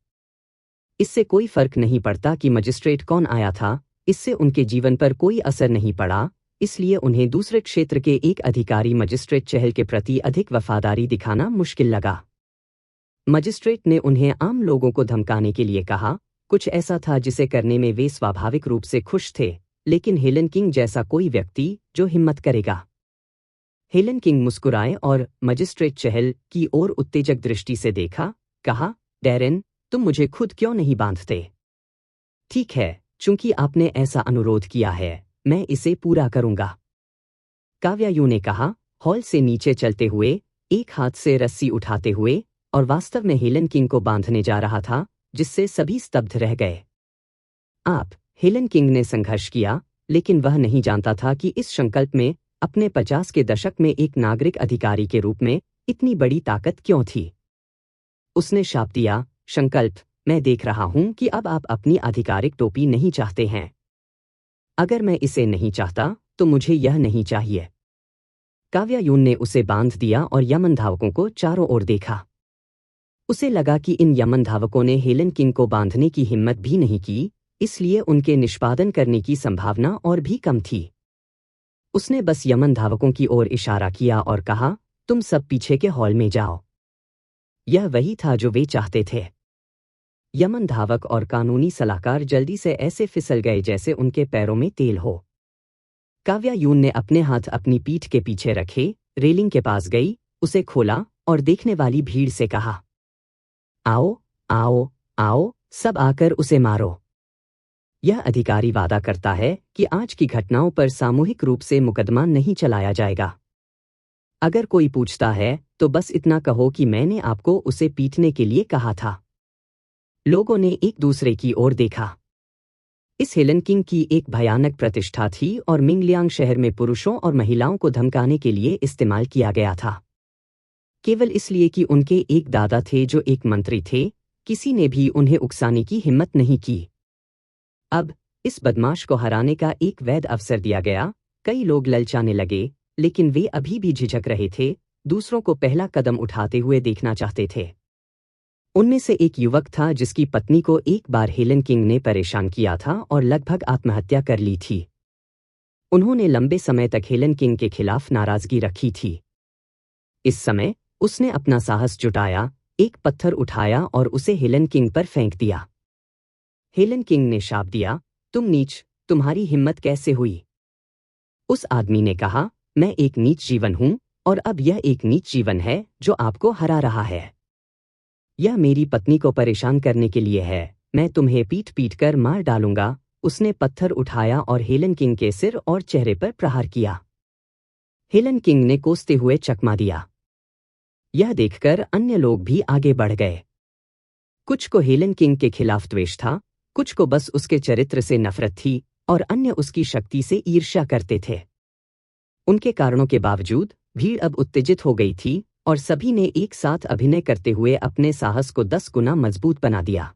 इससे कोई फर्क नहीं पड़ता कि मजिस्ट्रेट कौन आया था, इससे उनके जीवन पर कोई असर नहीं पड़ा, इसलिए उन्हें दूसरे क्षेत्र के एक अधिकारी मजिस्ट्रेट चहल के प्रति अधिक वफादारी दिखाना मुश्किल लगा। मजिस्ट्रेट ने उन्हें आम लोगों को धमकाने के लिए कहा, कुछ ऐसा था जिसे करने में वे स्वाभाविक रूप से खुश थे, लेकिन हेलन किंग जैसा कोई व्यक्ति जो हिम्मत करेगा। हेलन किंग मुस्कुराए और मजिस्ट्रेट चहल की ओर उत्तेजक दृष्टि से देखा, कहा, डेरेन, तुम मुझे खुद क्यों नहीं बांधते? ठीक है, चूंकि आपने ऐसा अनुरोध किया है, मैं इसे पूरा करूंगा। काव्यायु ने कहा, हॉल से नीचे चलते हुए, एक हाथ से रस्सी उठाते हुए, और वास्तव में हेलन किंग को बांधने जा रहा था, जिससे सभी स्तब्ध रह गए। आप, हेलन किंग ने संघर्ष किया, लेकिन वह नहीं जानता था कि इस संकल्प में अपने 50 के दशक में एक नागरिक अधिकारी के रूप में इतनी बड़ी ताकत क्यों थी। उसने शाप दिया, संकल्प, मैं देख रहा हूं कि अब आप अपनी आधिकारिक टोपी नहीं चाहते हैं। अगर मैं इसे नहीं चाहता तो मुझे यह नहीं चाहिए। काव्यायून ने उसे बांध दिया और यमन धावकों को चारों ओर देखा। उसे लगा कि इन यमन धावकों ने हेलन किंग को बांधने की हिम्मत भी नहीं की, इसलिए उनके निष्पादन करने की संभावना और भी कम थी। उसने बस यमन धावकों की ओर इशारा किया और कहा, तुम सब पीछे के हॉल में जाओ। यह वही था जो वे चाहते थे। यमन धावक और कानूनी सलाहकार जल्दी से ऐसे फिसल गए जैसे उनके पैरों में तेल हो। काव्यायून ने अपने हाथ अपनी पीठ के पीछे रखे, रेलिंग के पास गई, उसे खोला और देखने वाली भीड़ से कहा, आओ, आओ, आओ, सब आकर उसे मारो। यह अधिकारी वादा करता है कि आज की घटनाओं पर सामूहिक रूप से मुकदमा नहीं चलाया जाएगा। अगर कोई पूछता है तो बस इतना कहो कि मैंने आपको उसे पीटने के लिए कहा था। लोगों ने एक दूसरे की ओर देखा। इस हेलन किंग की एक भयानक प्रतिष्ठा थी और मिंगलियांग शहर में पुरुषों और महिलाओं को धमकाने के लिए इस्तेमाल किया गया था। केवल इसलिए कि उनके एक दादा थे जो एक मंत्री थे, किसी ने भी उन्हें उकसाने की हिम्मत नहीं की। अब इस बदमाश को हराने का एक वैध अवसर दिया गया। कई लोग ललचाने लगे, लेकिन वे अभी भी झिझक रहे थे, दूसरों को पहला कदम उठाते हुए देखना चाहते थे। उनमें से एक युवक था जिसकी पत्नी को एक बार हेलन किंग ने परेशान किया था और लगभग आत्महत्या कर ली थी। उन्होंने लंबे समय तक हेलन किंग के खिलाफ नाराजगी रखी थी। इस समय उसने अपना साहस जुटाया, एक पत्थर उठाया और उसे हेलन किंग पर फेंक दिया। हेलन किंग ने शाप दिया, तुम नीच, तुम्हारी हिम्मत कैसे हुई? उस आदमी ने कहा, मैं एक नीच जीवन हूं और अब यह एक नीच जीवन है जो आपको हरा रहा है। यह मेरी पत्नी को परेशान करने के लिए है, मैं तुम्हें पीट पीट कर मार डालूंगा। उसने पत्थर उठाया और हेलन किंग के सिर और चेहरे पर प्रहार किया। हेलन किंग ने कोसते हुए चकमा दिया। यह देखकर अन्य लोग भी आगे बढ़ गए। कुछ को हेलन किंग के खिलाफ द्वेष था, कुछ को बस उसके चरित्र से नफरत थी और अन्य उसकी शक्ति से ईर्ष्या करते थे। उनके कारणों के बावजूद भीड़ अब उत्तेजित हो गई थी और सभी ने एक साथ अभिनय करते हुए अपने साहस को 10 गुना मजबूत बना दिया।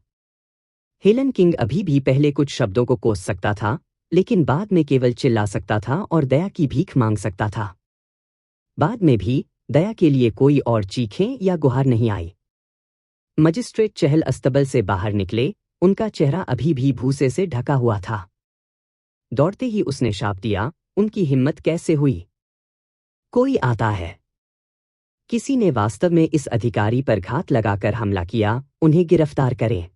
हेलन किंग अभी भी पहले कुछ शब्दों को कोस सकता था, लेकिन बाद में केवल चिल्ला सकता था और दया की भीख मांग सकता था। बाद में भी दया के लिए कोई और चीखें या गुहार नहीं आई। मजिस्ट्रेट चहल अस्तबल से बाहर निकले, उनका चेहरा अभी भी भूसे से ढका हुआ था। दौड़ते ही उसने शाप दिया, उनकी हिम्मत कैसे हुई? कोई आता है। किसी ने वास्तव में इस अधिकारी पर घात लगाकर हमला किया, उन्हें गिरफ्तार करें।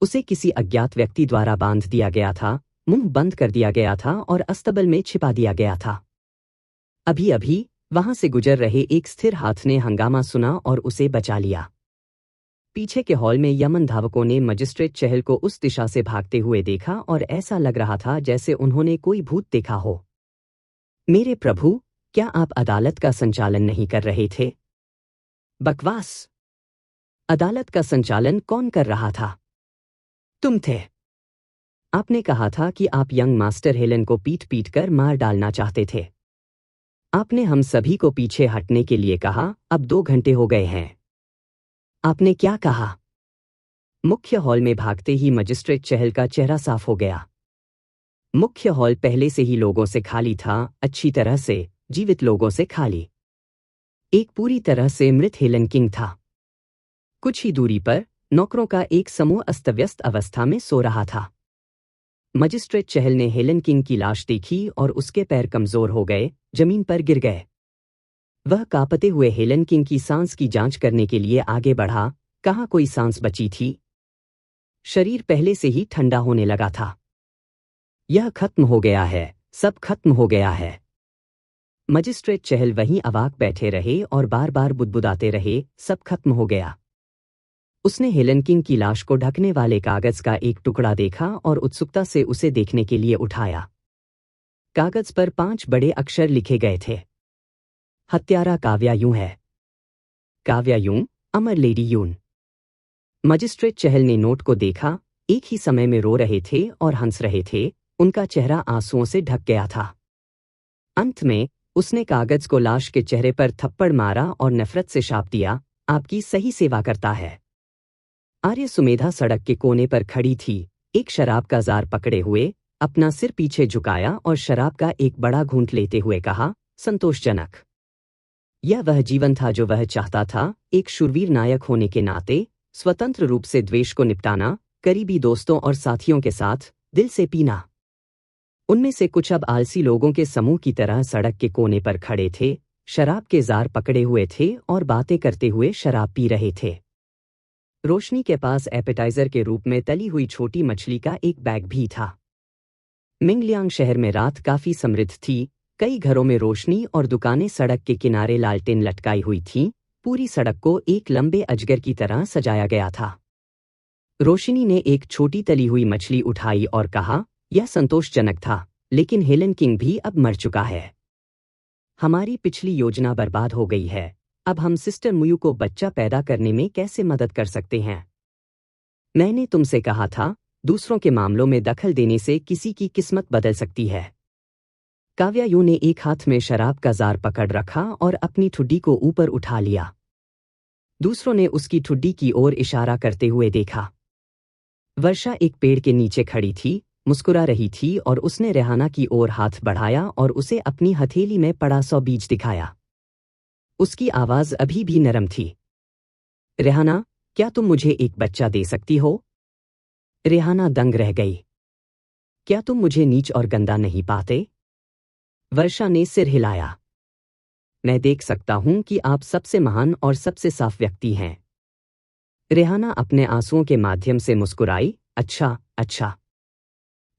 उसे किसी अज्ञात व्यक्ति द्वारा बांध दिया गया था, मुंह बंद कर दिया गया था और अस्तबल में छिपा दिया गया था। अभी अभी वहां से गुजर रहे एक स्थिर हाथ ने हंगामा सुना और उसे बचा लिया। पीछे के हॉल में यमन धावकों ने मजिस्ट्रेट चहल को उस दिशा से भागते हुए देखा और ऐसा लग रहा था जैसे उन्होंने कोई भूत देखा हो। मेरे प्रभु, क्या आप अदालत का संचालन नहीं कर रहे थे? बकवास! अदालत का संचालन कौन कर रहा था? तुम थे। आपने कहा था कि आप यंग मास्टर हेलन को पीट पीट कर मार डालना चाहते थे। आपने हम सभी को पीछे हटने के लिए कहा, अब 2 घंटे हो गए हैं। आपने क्या कहा? मुख्य हॉल में भागते ही मजिस्ट्रेट चहल का चेहरा साफ हो गया। मुख्य हॉल पहले से ही लोगों से खाली था, अच्छी तरह से, जीवित लोगों से खाली। एक पूरी तरह से मृत हेलन किंग था। कुछ ही दूरी पर नौकरों का एक समूह अस्तव्यस्त अवस्था में सो रहा था। मजिस्ट्रेट चहल ने हेलन किंग की लाश देखी और उसके पैर कमजोर हो गए, जमीन पर गिर गए। वह कांपते हुए हेलन किंग की सांस की जांच करने के लिए आगे बढ़ा, कहाँ कोई सांस बची थी? शरीर पहले से ही ठंडा होने लगा था। यह खत्म हो गया है, सब खत्म हो गया है। मजिस्ट्रेट चहल वहीं अवाक बैठे रहे और बार बार बुदबुदाते रहे, सब खत्म हो गया। उसने हेलन किंग की लाश को ढकने वाले कागज का एक टुकड़ा देखा और उत्सुकता से उसे देखने के लिए उठाया। कागज पर 5 बड़े अक्षर लिखे गए थे। हत्यारा काव्या यूं है। काव्या यूं, अमर लेडी यून। मजिस्ट्रेट चहल ने नोट को देखा, एक ही समय में रो रहे थे और हंस रहे थे, उनका चेहरा आंसुओं से ढक गया था। अंत में उसने कागज को लाश के चेहरे पर थप्पड़ मारा और नफरत से शाप दिया, आपकी सही सेवा करता है। आर्य सुमेधा सड़क के कोने पर खड़ी थी, एक शराब का जार पकड़े हुए, अपना सिर पीछे झुकाया और शराब का एक बड़ा घूंट लेते हुए कहा, संतोषजनक। यह वह जीवन था जो वह चाहता था, एक शूरवीर नायक होने के नाते, स्वतंत्र रूप से द्वेष को निपटाना, करीबी दोस्तों और साथियों के साथ, दिल से पीना। उनमें से कुछ अब आलसी लोगों के समूह की तरह सड़क के कोने पर खड़े थे, शराब के जार पकड़े हुए थे और बातें करते हुए शराब पी रहे थे। रोशनी के पास एपेटाइजर के रूप में तली हुई छोटी मछली का एक बैग भी था। मिंगलियांग शहर में रात काफी समृद्ध थी, कई घरों में रोशनी और दुकानें सड़क के किनारे लालटेन लटकाई हुई थीं, पूरी सड़क को एक लंबे अजगर की तरह सजाया गया था। रोशिनी ने एक छोटी तली हुई मछली उठाई और कहा, यह संतोषजनक था, लेकिन हेलन किंग भी अब मर चुका है। हमारी पिछली योजना बर्बाद हो गई है। अब हम सिस्टर मुयू को बच्चा पैदा करने में कैसे मदद कर सकते हैं? मैंने तुमसे कहा था, दूसरों के मामलों में दखल देने से किसी की किस्मत बदल सकती है। काव्यायु ने एक हाथ में शराब का जार पकड़ रखा और अपनी ठुड्डी को ऊपर उठा लिया। दूसरों ने उसकी ठुड्डी की ओर इशारा करते हुए देखा। वर्षा एक पेड़ के नीचे खड़ी थी, मुस्कुरा रही थी और उसने रेहाना की ओर हाथ बढ़ाया और उसे अपनी हथेली में पड़ा 100 बीज दिखाया। उसकी आवाज अभी भी नरम थी। रेहाना, क्या तुम मुझे एक बच्चा दे सकती हो? रेहाना दंग रह गई। क्या तुम मुझे नीच और गंदा नहीं पाते? वर्षा ने सिर हिलाया। मैं देख सकता हूं कि आप सबसे महान और सबसे साफ व्यक्ति हैं। रेहाना अपने आंसुओं के माध्यम से मुस्कुराई। अच्छा, अच्छा।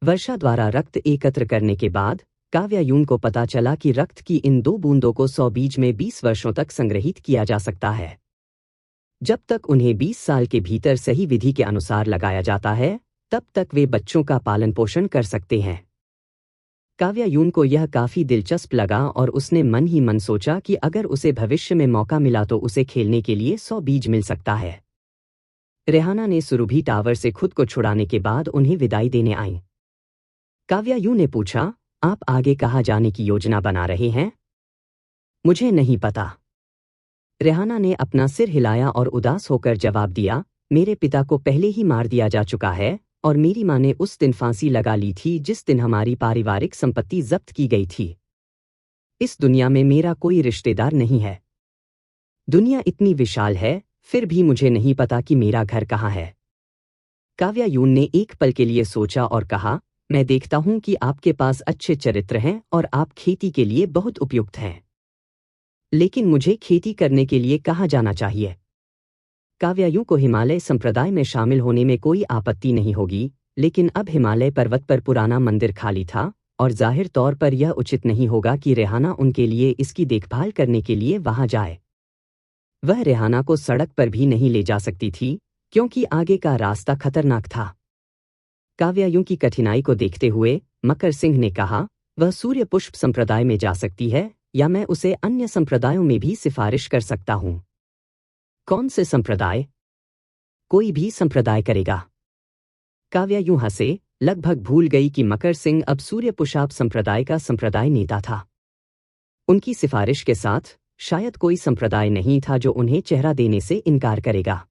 वर्षा द्वारा रक्त एकत्र करने के बाद काव्यायून को पता चला कि रक्त की इन 2 बूंदों को 100 बीज में 20 वर्षों तक संग्रहित किया जा सकता है। जब तक उन्हें 20 साल के भीतर सही विधि के अनुसार लगाया जाता है, तब तक वे बच्चों का पालन पोषण कर सकते हैं। काव्यायून को यह काफी दिलचस्प लगा और उसने मन ही मन सोचा कि अगर उसे भविष्य में मौका मिला तो उसे खेलने के लिए 100 बीज मिल सकता है। रेहाना ने सुरभि टावर से खुद को छुड़ाने के बाद उन्हें विदाई देने आई। काव्यायु ने पूछा, आप आगे कहाँ जाने की योजना बना रहे हैं? मुझे नहीं पता। रेहाना ने अपना सिर हिलाया और उदास होकर जवाब दिया, मेरे पिता को पहले ही मार दिया जा चुका है और मेरी माँ ने उस दिन फांसी लगा ली थी जिस दिन हमारी पारिवारिक संपत्ति जब्त की गई थी। इस दुनिया में मेरा कोई रिश्तेदार नहीं है। दुनिया इतनी विशाल है, फिर भी मुझे नहीं पता कि मेरा घर कहाँ है। काव्यायून ने एक पल के लिए सोचा और कहा, मैं देखता हूं कि आपके पास अच्छे चरित्र हैं और आप खेती के लिए बहुत उपयुक्त हैं। लेकिन मुझे खेती करने के लिए कहाँ जाना चाहिए? काव्यायु को हिमालय संप्रदाय में शामिल होने में कोई आपत्ति नहीं होगी, लेकिन अब हिमालय पर्वत पर पुराना मंदिर खाली था और जाहिर तौर पर यह उचित नहीं होगा कि रेहाना उनके लिए इसकी देखभाल करने के लिए वहां जाए। वह रेहाना को सड़क पर भी नहीं ले जा सकती थी, क्योंकि आगे का रास्ता खतरनाक था। काव्यायु की कठिनाई को देखते हुए मकर सिंह ने कहा, वह सूर्य पुष्प संप्रदाय में जा सकती है या मैं उसे अन्य संप्रदायों में भी सिफारिश कर सकता हूं। कौन से संप्रदाय? कोई भी संप्रदाय करेगा। काव्यायु हंसे, लगभग भूल गई कि मकर सिंह अब सूर्य पुष्प संप्रदाय का संप्रदाय नेता था। उनकी सिफारिश के साथ शायद कोई संप्रदाय नहीं था जो उन्हें चेहरा देने से इनकार करेगा।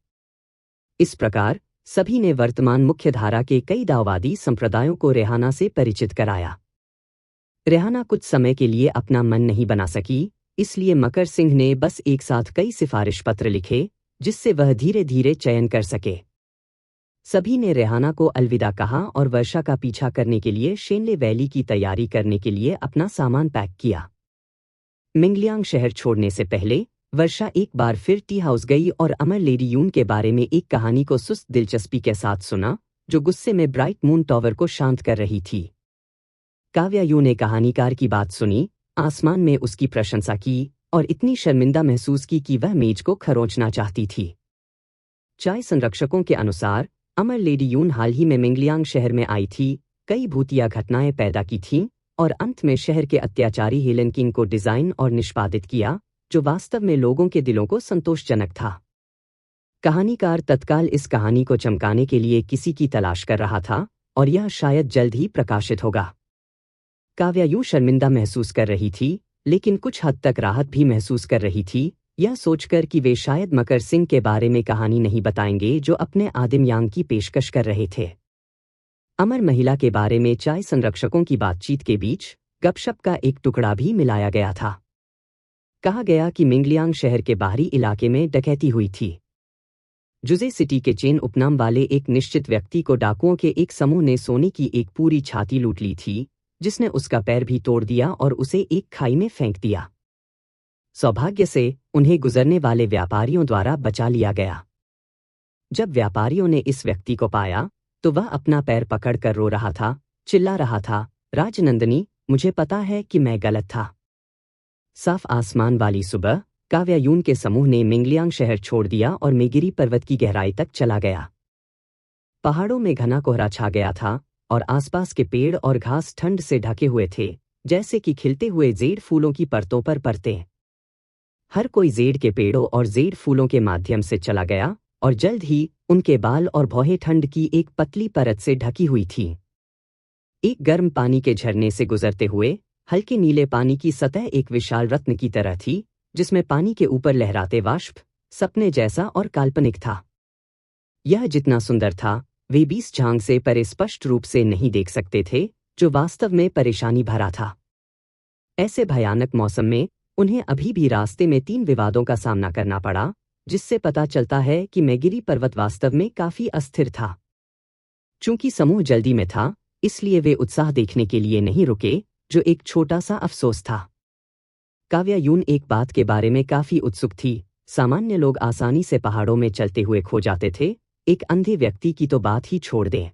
इस प्रकार सभी ने वर्तमान मुख्यधारा के कई दाववादी संप्रदायों को रेहाना से परिचित कराया। रेहाना कुछ समय के लिए अपना मन नहीं बना सकी, इसलिए मकर सिंह ने बस एक साथ कई सिफारिश पत्र लिखे, जिससे वह धीरे धीरे चयन कर सके। सभी ने रेहाना को अलविदा कहा और वर्षा का पीछा करने के लिए शेनले वैली की तैयारी करने के लिए अपना सामान पैक किया। मिंगलियांग शहर छोड़ने से पहले वर्षा एक बार फिर टी हाउस गई और अमर लेडी यून के बारे में एक कहानी को सुस्त दिलचस्पी के साथ सुना, जो गुस्से में ब्राइट मून टॉवर को शांत कर रही थी। काव्यायु ने कहानीकार की बात सुनी, आसमान में उसकी प्रशंसा की और इतनी शर्मिंदा महसूस की कि वह मेज को खरोंचना चाहती थी। चाय संरक्षकों के अनुसार अमर लेडी यून हाल ही में मिंगलियांग शहर में आई थी, कई भूतिया घटनाएं पैदा की थीं और अंत में शहर के अत्याचारी हेलन किंग को डिजाइन और निष्पादित किया, जो वास्तव में लोगों के दिलों को संतोषजनक था। कहानीकार तत्काल इस कहानी को चमकाने के लिए किसी की तलाश कर रहा था और यह शायद जल्द ही प्रकाशित होगा। काव्यायु शर्मिंदा महसूस कर रही थी, लेकिन कुछ हद तक राहत भी महसूस कर रही थी, यह सोचकर कि वे शायद मकर सिंह के बारे में कहानी नहीं बताएंगे जो अपने आदिम यांग की पेशकश कर रहे थे। अमर महिला के बारे में चाय संरक्षकों की बातचीत के बीच गपशप का एक टुकड़ा भी मिलाया गया था। कहा गया कि मिंगलियांग शहर के बाहरी इलाके में डकैती हुई थी। जुजे सिटी के चेन उपनाम वाले एक निश्चित व्यक्ति को डाकुओं के एक समूह ने सोने की एक पूरी छाती लूट ली थी, जिसने उसका पैर भी तोड़ दिया और उसे एक खाई में फेंक दिया। सौभाग्य से उन्हें गुजरने वाले व्यापारियों द्वारा बचा लिया गया। जब व्यापारियों ने इस व्यक्ति को पाया तो वह अपना पैर पकड़कर रो रहा था, चिल्ला रहा था, राजनंदिनी, मुझे पता है कि मैं गलत था। साफ आसमान वाली सुबह काव्यायून के समूह ने मिंगलियांग शहर छोड़ दिया और मेगिरी पर्वत की गहराई तक चला गया। पहाड़ों में घना कोहरा छा गया था और आसपास के पेड़ और घास ठंड से ढके हुए थे, जैसे कि खिलते हुए जेड फूलों की परतों पर परतें। हर कोई जेड के पेड़ों और जेड फूलों के माध्यम से चला गया और जल्द ही उनके बाल और भौहें ठंड की एक पतली परत से ढकी हुई थी। एक गर्म पानी के झरने से गुजरते हुए हल्के नीले पानी की सतह एक विशाल रत्न की तरह थी, जिसमें पानी के ऊपर लहराते वाष्प सपने जैसा और काल्पनिक था। यह जितना सुंदर था, वे 20 झांग से परे स्पष्ट रूप से नहीं देख सकते थे, जो वास्तव में परेशानी भरा था। ऐसे भयानक मौसम में उन्हें अभी भी रास्ते में 3 विवादों का सामना करना पड़ा, जिससे पता चलता है कि मैगिरी पर्वत वास्तव में काफी अस्थिर था। चूंकि समूह जल्दी में था, इसलिए वे उत्साह देखने के लिए नहीं रुके, जो एक छोटा सा अफसोस था। काव्या यून एक बात के बारे में काफी उत्सुक थी। सामान्य लोग आसानी से पहाड़ों में चलते हुए खो जाते थे, एक अंधे व्यक्ति की तो बात ही छोड़ दें।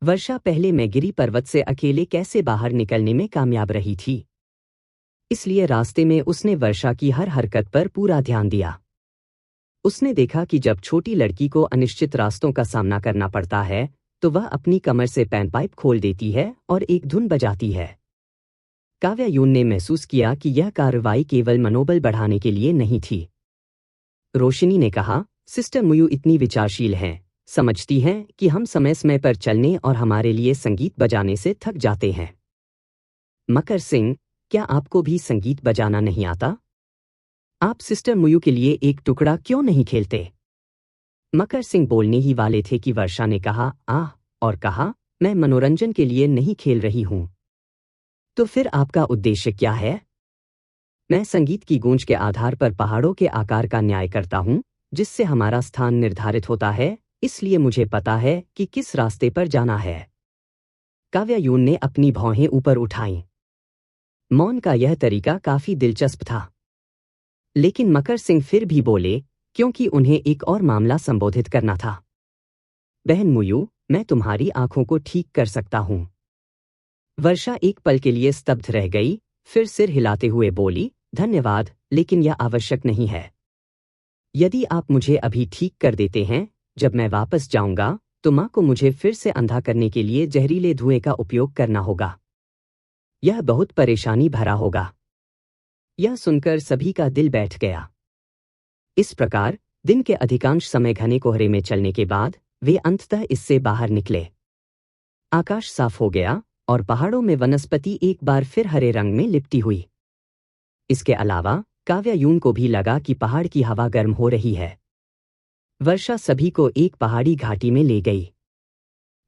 वर्षा पहले मैगिरी पर्वत से अकेले कैसे बाहर निकलने में कामयाब रही थी, इसलिए रास्ते में उसने वर्षा की हर हरकत पर पूरा ध्यान दिया। उसने देखा कि जब छोटी लड़की को अनिश्चित रास्तों का सामना करना पड़ता है, तो वह अपनी कमर से पैनपाइप खोल देती है और एक धुन बजाती है। काव्या यून ने महसूस किया कि यह कार्रवाई केवल मनोबल बढ़ाने के लिए नहीं थी। रोशिनी ने कहा, सिस्टर मुयू इतनी विचारशील हैं, समझती हैं कि हम समय समय पर चलने और हमारे लिए संगीत बजाने से थक जाते हैं। मकर सिंह, क्या आपको भी संगीत बजाना नहीं आता? आप सिस्टर मुयू के लिए एक टुकड़ा क्यों नहीं खेलते? मकर सिंह बोलने ही वाले थे कि वर्षा ने कहा आह और कहा, मैं मनोरंजन के लिए नहीं खेल रही हूं। तो फिर आपका उद्देश्य क्या है? मैं संगीत की गूंज के आधार पर पहाड़ों के आकार का न्याय करता हूं, जिससे हमारा स्थान निर्धारित होता है, इसलिए मुझे पता है कि किस रास्ते पर जाना है। काव्या यून ने अपनी भौहें ऊपर उठाईं। मौन का यह तरीका काफी दिलचस्प था। लेकिन मकर सिंह फिर भी बोले, क्योंकि उन्हें एक और मामला संबोधित करना था। बहन मुयू, मैं तुम्हारी आंखों को ठीक कर सकता हूं। वर्षा एक पल के लिए स्तब्ध रह गई, फिर सिर हिलाते हुए बोली, धन्यवाद, लेकिन यह आवश्यक नहीं है। यदि आप मुझे अभी ठीक कर देते हैं, जब मैं वापस जाऊंगा, तो मां को मुझे फिर से अंधा करने के लिए जहरीले धुएं का उपयोग करना होगा। यह बहुत परेशानी भरा होगा। यह सुनकर सभी का दिल बैठ गया। इस प्रकार दिन के अधिकांश समय घने कोहरे में चलने के बाद वे अंततः इससे बाहर निकले। आकाश साफ हो गया और पहाड़ों में वनस्पति एक बार फिर हरे रंग में लिपटी हुई। इसके अलावा काव्या यून को भी लगा कि पहाड़ की हवा गर्म हो रही है। वर्षा सभी को एक पहाड़ी घाटी में ले गई।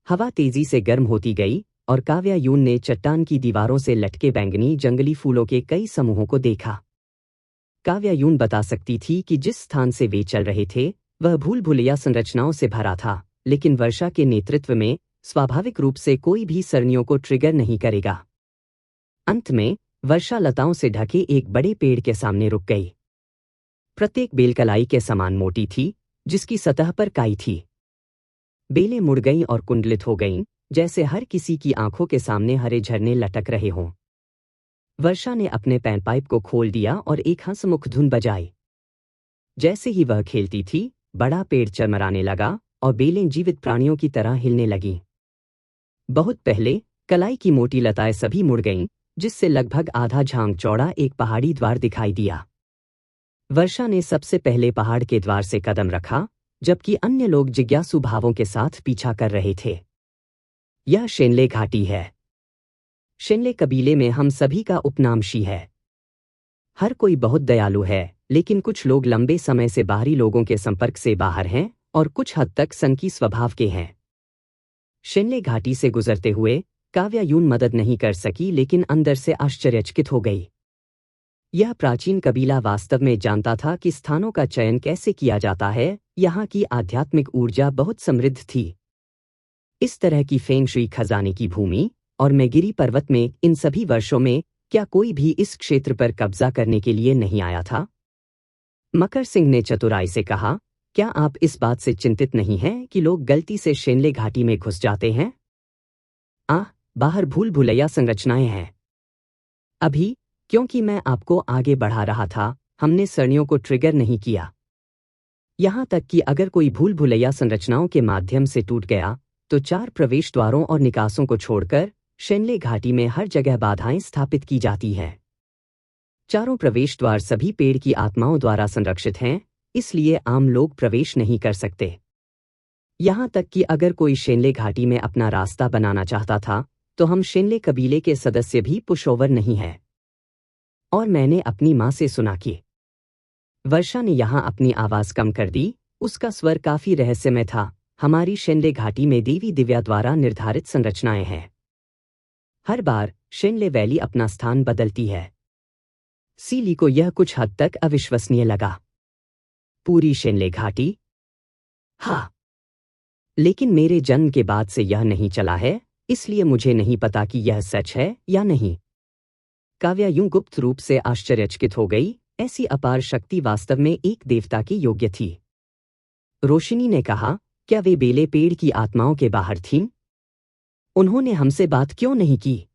हवा तेजी से गर्म होती गई और काव्या यून ने चट्टान की दीवारों से लटके बैंगनी जंगली फूलों के कई समूहों को देखा। काव्या यून बता सकती थी कि जिस स्थान से वे चल रहे थे, वह भूल भुलैया संरचनाओं से भरा था, लेकिन वर्षा के नेतृत्व में स्वाभाविक रूप से कोई भी सरणियों को ट्रिगर नहीं करेगा। अंत में वर्षा लताओं से ढके एक बड़े पेड़ के सामने रुक गई। प्रत्येक बेल कलाई के समान मोटी थी, जिसकी सतह पर काई थी। बेलें मुड़ गईं और कुंडलित हो गईं, जैसे हर किसी की आंखों के सामने हरे झरने लटक रहे हों। वर्षा ने अपने पैनपाइप को खोल दिया और एक हंसमुख धुन बजाई। जैसे ही वह खेलती थी, बड़ा पेड़ चरमराने लगा और बेलें जीवित प्राणियों की तरह हिलने लगीं। बहुत पहले कलाई की मोटी लताएं सभी मुड़ गईं, जिससे लगभग आधा झांग चौड़ा एक पहाड़ी द्वार दिखाई दिया। वर्षा ने सबसे पहले पहाड़ के द्वार से कदम रखा, जबकि अन्य लोग जिज्ञासु भावों के साथ पीछा कर रहे थे। यह शेनले घाटी है। शेनले कबीले में हम सभी का उपनाम शी है। हर कोई बहुत दयालु है, लेकिन कुछ लोग लंबे समय से बाहरी लोगों के संपर्क से बाहर हैं और कुछ हद तक सनकी स्वभाव के हैं। शेनले घाटी से गुजरते हुए काव्या यून मदद नहीं कर सकी, लेकिन अंदर से आश्चर्यचकित हो गई। यह प्राचीन कबीला वास्तव में जानता था कि स्थानों का चयन कैसे किया जाता है। यहाँ की आध्यात्मिक ऊर्जा बहुत समृद्ध थी। इस तरह की फेंग शुई खजाने की भूमि और मैगिरी पर्वत में इन सभी वर्षों में क्या कोई भी इस क्षेत्र पर कब्जा करने के लिए नहीं आया था? मकर सिंह ने चतुराई से कहा, क्या आप इस बात से चिंतित नहीं हैं कि लोग गलती से शेनले घाटी में घुस जाते हैं? बाहर भूल भुलैया संरचनाएं हैं। अभी, क्योंकि मैं आपको आगे बढ़ा रहा था, हमने सरणियों को ट्रिगर नहीं किया। यहाँ तक कि अगर कोई भूल भुलैया संरचनाओं के माध्यम से टूट गया तो 4 प्रवेश द्वारों और निकासों को छोड़कर शेनले घाटी में हर जगह बाधाएं स्थापित की जाती हैं। चारों प्रवेश द्वार सभी पेड़ की आत्माओं द्वारा संरक्षित हैं, इसलिए आम लोग प्रवेश नहीं कर सकते। यहाँ तक कि अगर कोई शेनले घाटी में अपना रास्ता बनाना चाहता था तो हम शेनले कबीले के सदस्य भी पुशओवर नहीं हैं। और मैंने अपनी माँ से सुना कि वर्षा ने यहाँ अपनी आवाज कम कर दी, उसका स्वर काफी रहस्यमय था। हमारी शेनले घाटी में देवी दिव्या द्वारा निर्धारित संरचनाएं हैं। हर बार शेनले वैली अपना स्थान बदलती है। सीली को यह कुछ हद तक अविश्वसनीय लगा। पूरी शेनले घाटी? हाँ, लेकिन मेरे जन्म के बाद से यह नहीं चला है, इसलिए मुझे नहीं पता कि यह सच है या नहीं। काव्या यूं गुप्त रूप से आश्चर्यचकित हो गई। ऐसी अपार शक्ति वास्तव में एक देवता की योग्य थी। रोशिनी ने कहा, क्या वे बेले पेड़ की आत्माओं के बाहर थीं? उन्होंने हमसे बात क्यों नहीं की?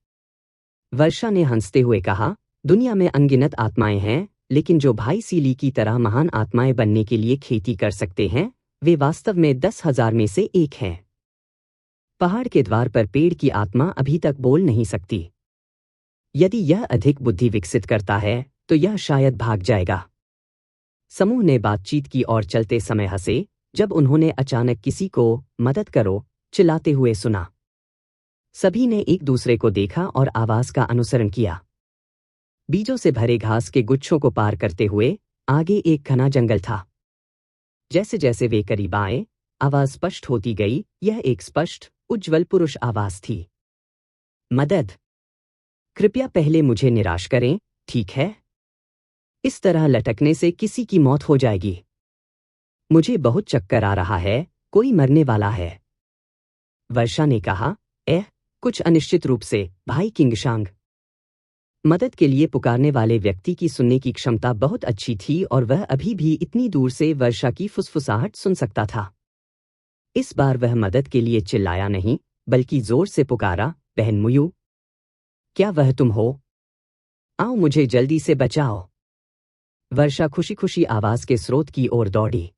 वर्षा ने हंसते हुए कहा, दुनिया में अनगिनत आत्माएं हैं, लेकिन जो भाई सीली की तरह महान आत्माएं बनने के लिए खेती कर सकते हैं, वे वास्तव में 10,000 में से एक हैं। पहाड़ के द्वार पर पेड़ की आत्मा अभी तक बोल नहीं सकती। यदि यह अधिक बुद्धि विकसित करता है तो यह शायद भाग जाएगा। समूह ने बातचीत की और चलते समय हंसे जब उन्होंने अचानक किसी को मदद करो चिल्लाते हुए सुना। सभी ने एक दूसरे को देखा और आवाज का अनुसरण किया। बीजों से भरे घास के गुच्छों को पार करते हुए आगे एक घना जंगल था। जैसे जैसे वे करीब आए, आवाज स्पष्ट होती गई। यह एक स्पष्ट, उज्ज्वल पुरुष आवाज थी। मदद! कृपया पहले मुझे निराश करें, ठीक है? इस तरह लटकने से किसी की मौत हो जाएगी। मुझे बहुत चक्कर आ रहा है, कोई मरने वाला है। वर्षा ने कहा, कुछ अनिश्चित रूप से, भाई किंगशांग। मदद के लिए पुकारने वाले व्यक्ति की सुनने की क्षमता बहुत अच्छी थी और वह अभी भी इतनी दूर से वर्षा की फुसफुसाहट सुन सकता था। इस बार वह मदद के लिए चिल्लाया नहीं, बल्कि जोर से पुकारा, बहन मुयू, क्या वह तुम हो? आओ मुझे जल्दी से बचाओ। वर्षा खुशी खुशी आवाज के स्रोत की ओर दौड़ी।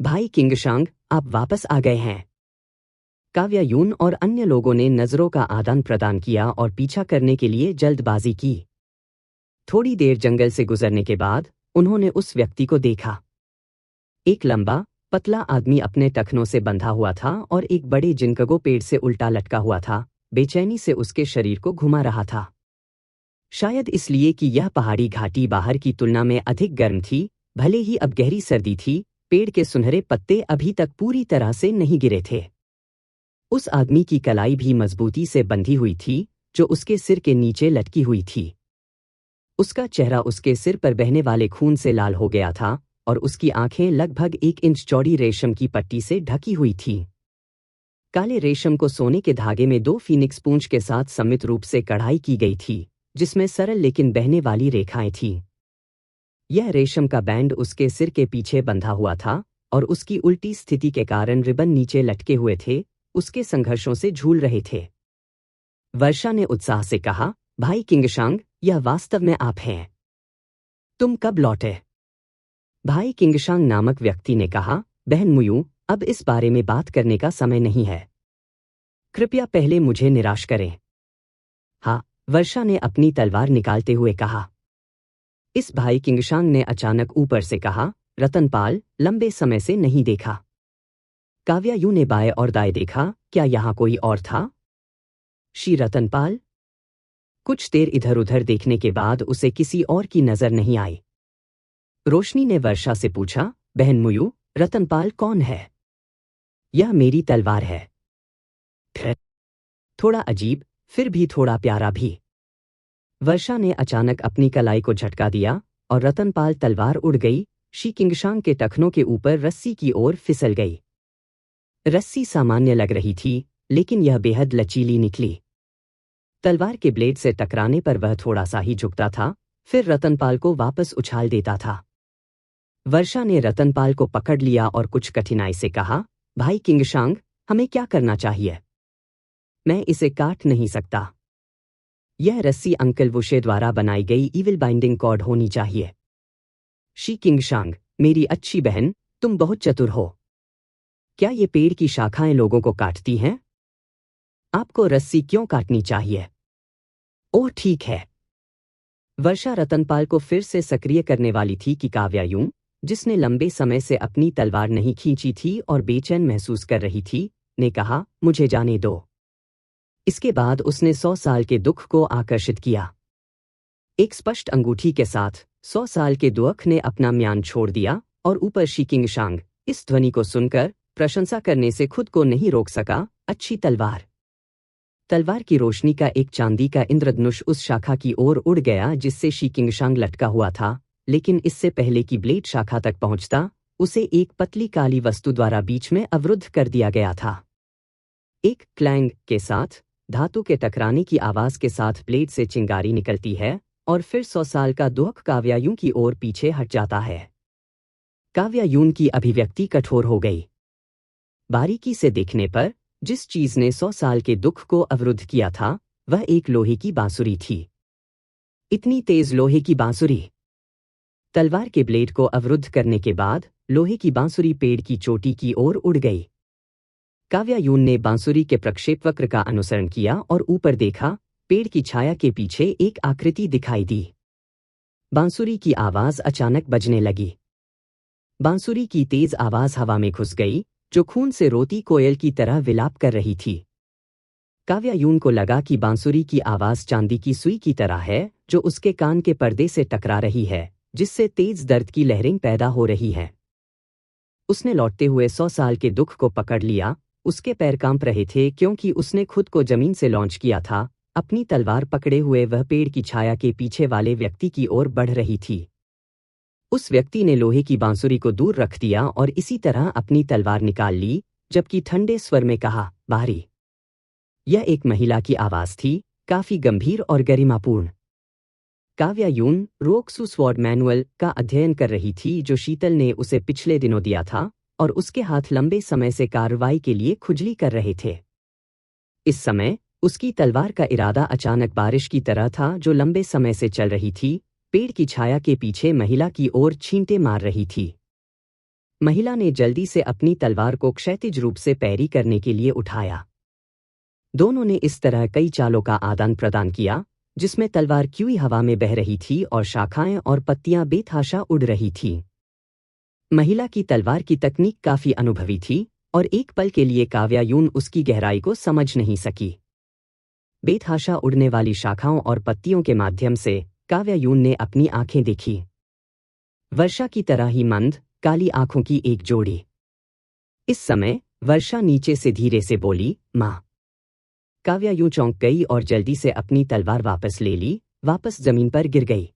भाई किंगशांग, आप वापस आ गए हैं। काव्या यून और अन्य लोगों ने नजरों का आदान प्रदान किया और पीछा करने के लिए जल्दबाजी की। थोड़ी देर जंगल से गुजरने के बाद उन्होंने उस व्यक्ति को देखा। एक लंबा, पतला आदमी अपने टखनों से बंधा हुआ था और एक बड़े जिनकगो पेड़ से उल्टा लटका हुआ था, बेचैनी से उसके शरीर को घुमा रहा था। शायद इसलिए कि यह पहाड़ी घाटी बाहर की तुलना में अधिक गर्म थी, भले ही अब गहरी सर्दी थी, पेड़ के सुनहरे पत्ते अभी तक पूरी तरह से नहीं गिरे थे। उस आदमी की कलाई भी मजबूती से बंधी हुई थी, जो उसके सिर के नीचे लटकी हुई थी। उसका चेहरा उसके सिर पर बहने वाले खून से लाल हो गया था और उसकी आंखें लगभग 1 इंच चौड़ी रेशम की पट्टी से ढकी हुई थीं। काले रेशम को सोने के धागे में 2 फीनिक्स पूंछ के साथ सममित रूप से कढ़ाई की गई थी, जिसमें सरल लेकिन बहने वाली रेखाएं थीं। यह रेशम का बैंड उसके सिर के पीछे बंधा हुआ था और उसकी उल्टी स्थिति के कारण रिबन नीचे लटके हुए थे, उसके संघर्षों से झूल रहे थे। वर्षा ने उत्साह से कहा, भाई किंगशांग, यह वास्तव में आप हैं। तुम कब लौटे? भाई किंगशांग नामक व्यक्ति ने कहा, बहन मुयू, अब इस बारे में बात करने का समय नहीं है। कृपया पहले मुझे निराश करें। हाँ, वर्षा ने अपनी तलवार निकालते हुए कहा। इस भाई किंगशांग ने अचानक ऊपर से कहा, रतनपाल, लंबे समय से नहीं देखा। काव्या यूं ने बाएं और दाएं देखा, क्या यहाँ कोई और था? श्री रतनपाल? कुछ देर इधर उधर देखने के बाद उसे किसी और की नजर नहीं आई। रोशनी ने वर्षा से पूछा, बहन मुयू, रतनपाल कौन है? यह मेरी तलवार है। थोड़ा अजीब, फिर भी थोड़ा प्यारा भी। वर्षा ने अचानक अपनी कलाई को झटका दिया और रतनपाल तलवार उड़ गई, शी किंगशांग के टखनों के ऊपर रस्सी की ओर फिसल गई। रस्सी सामान्य लग रही थी, लेकिन यह बेहद लचीली निकली। तलवार के ब्लेड से टकराने पर वह थोड़ा सा ही झुकता था, फिर रतनपाल को वापस उछाल देता था। वर्षा ने रतनपाल को पकड़ लिया और कुछ कठिनाई से कहा, भाई किंगशांग, हमें क्या करना चाहिए? मैं इसे काट नहीं सकता। यह रस्सी अंकल वुशे द्वारा बनाई गई ईविल बाइंडिंग कॉर्ड होनी चाहिए। शी किंगशांग, मेरी अच्छी बहन, तुम बहुत चतुर हो। क्या ये पेड़ की शाखाएं लोगों को काटती हैं? आपको रस्सी क्यों काटनी चाहिए? ओह ठीक है। वर्षा रतनपाल को फिर से सक्रिय करने वाली थी कि काव्यायूं, जिसने लंबे समय से अपनी तलवार नहीं खींची थी और बेचैन महसूस कर रही थी, ने कहा, मुझे जाने दो। इसके बाद उसने 100 साल के दुख को आकर्षित किया। एक स्पष्ट अंगूठी के साथ 100 साल के दुख ने अपना म्यान छोड़ दिया और ऊपर शिकिंगशांग इस ध्वनि को सुनकर प्रशंसा करने से खुद को नहीं रोक सका, अच्छी तलवार। तलवार की रोशनी का एक चांदी का इंद्रधनुष उस शाखा की ओर उड़ गया जिससे शिकिंगशांग लटका हुआ था, लेकिन इससे पहले कि ब्लेड शाखा तक पहुंचता, उसे एक पतली काली वस्तु द्वारा बीच में अवरुद्ध कर दिया गया था। एक क्लैंग के साथ धातु के टकराने की आवाज के साथ ब्लेड से चिंगारी निकलती है और फिर 100 साल का दुख काव्यायूं की ओर पीछे हट जाता है। काव्यायूं की अभिव्यक्ति कठोर हो गई। बारीकी से देखने पर जिस चीज ने 100 साल के दुख को अवरुद्ध किया था, वह एक लोहे की बांसुरी थी। इतनी तेज लोहे की बांसुरी। तलवार के ब्लेड को अवरुद्ध करने के बाद लोहे की बांसुरी पेड़ की चोटी की ओर उड़ गई। काव्यायूं ने बांसुरी के प्रक्षेपवक्र का अनुसरण किया और ऊपर देखा, पेड़ की छाया के पीछे एक आकृति दिखाई दी। बांसुरी की आवाज अचानक बजने लगी। बांसुरी की तेज आवाज हवा में घुस गई, जो खून से रोती कोयल की तरह विलाप कर रही थी। काव्यायूं को लगा कि बांसुरी की आवाज चांदी की सुई की तरह है, जो उसके कान के पर्दे से टकरा रही है, जिससे तेज दर्द की लहरें पैदा हो रही हैं। उसने लौटते हुए 100 साल के दुख को पकड़ लिया। उसके पैर कांप रहे थे क्योंकि उसने खुद को जमीन से लॉन्च किया था। अपनी तलवार पकड़े हुए वह पेड़ की छाया के पीछे वाले व्यक्ति की ओर बढ़ रही थी। उस व्यक्ति ने लोहे की बांसुरी को दूर रख दिया और इसी तरह अपनी तलवार निकाल ली, जबकि ठंडे स्वर में कहा, बाहरी। यह एक महिला की आवाज थी, काफी गंभीर और गरिमापूर्ण। काव्यायूं रोक्सू स्वॉर्ड मैनुअल का अध्ययन कर रही थी जो शीतल ने उसे पिछले दिनों दिया था, और उसके हाथ लंबे समय से कार्रवाई के लिए खुजली कर रहे थे। इस समय उसकी तलवार का इरादा अचानक बारिश की तरह था जो लंबे समय से चल रही थी, पेड़ की छाया के पीछे महिला की ओर छींटे मार रही थी। महिला ने जल्दी से अपनी तलवार को क्षैतिज रूप से पैरी करने के लिए उठाया। दोनों ने इस तरह कई चालों का आदान प्रदान किया, जिसमें तलवार क्यूई हवा में बह रही थी और शाखाएं और पत्तियां बेतहाशा उड़ रही थीं। महिला की तलवार की तकनीक काफी अनुभवी थी और एक पल के लिए काव्यायूं उसकी गहराई को समझ नहीं सकी। बेतहाशा उड़ने वाली शाखाओं और पत्तियों के माध्यम से काव्यायूं ने अपनी आंखें देखी। वर्षा की तरह ही मंद, काली आंखों की एक जोड़ी। इस समय वर्षा नीचे से धीरे से बोली, माँ। काव्यायूं चौंक गई और जल्दी से अपनी तलवार वापस ले ली, वापस जमीन पर गिर गई।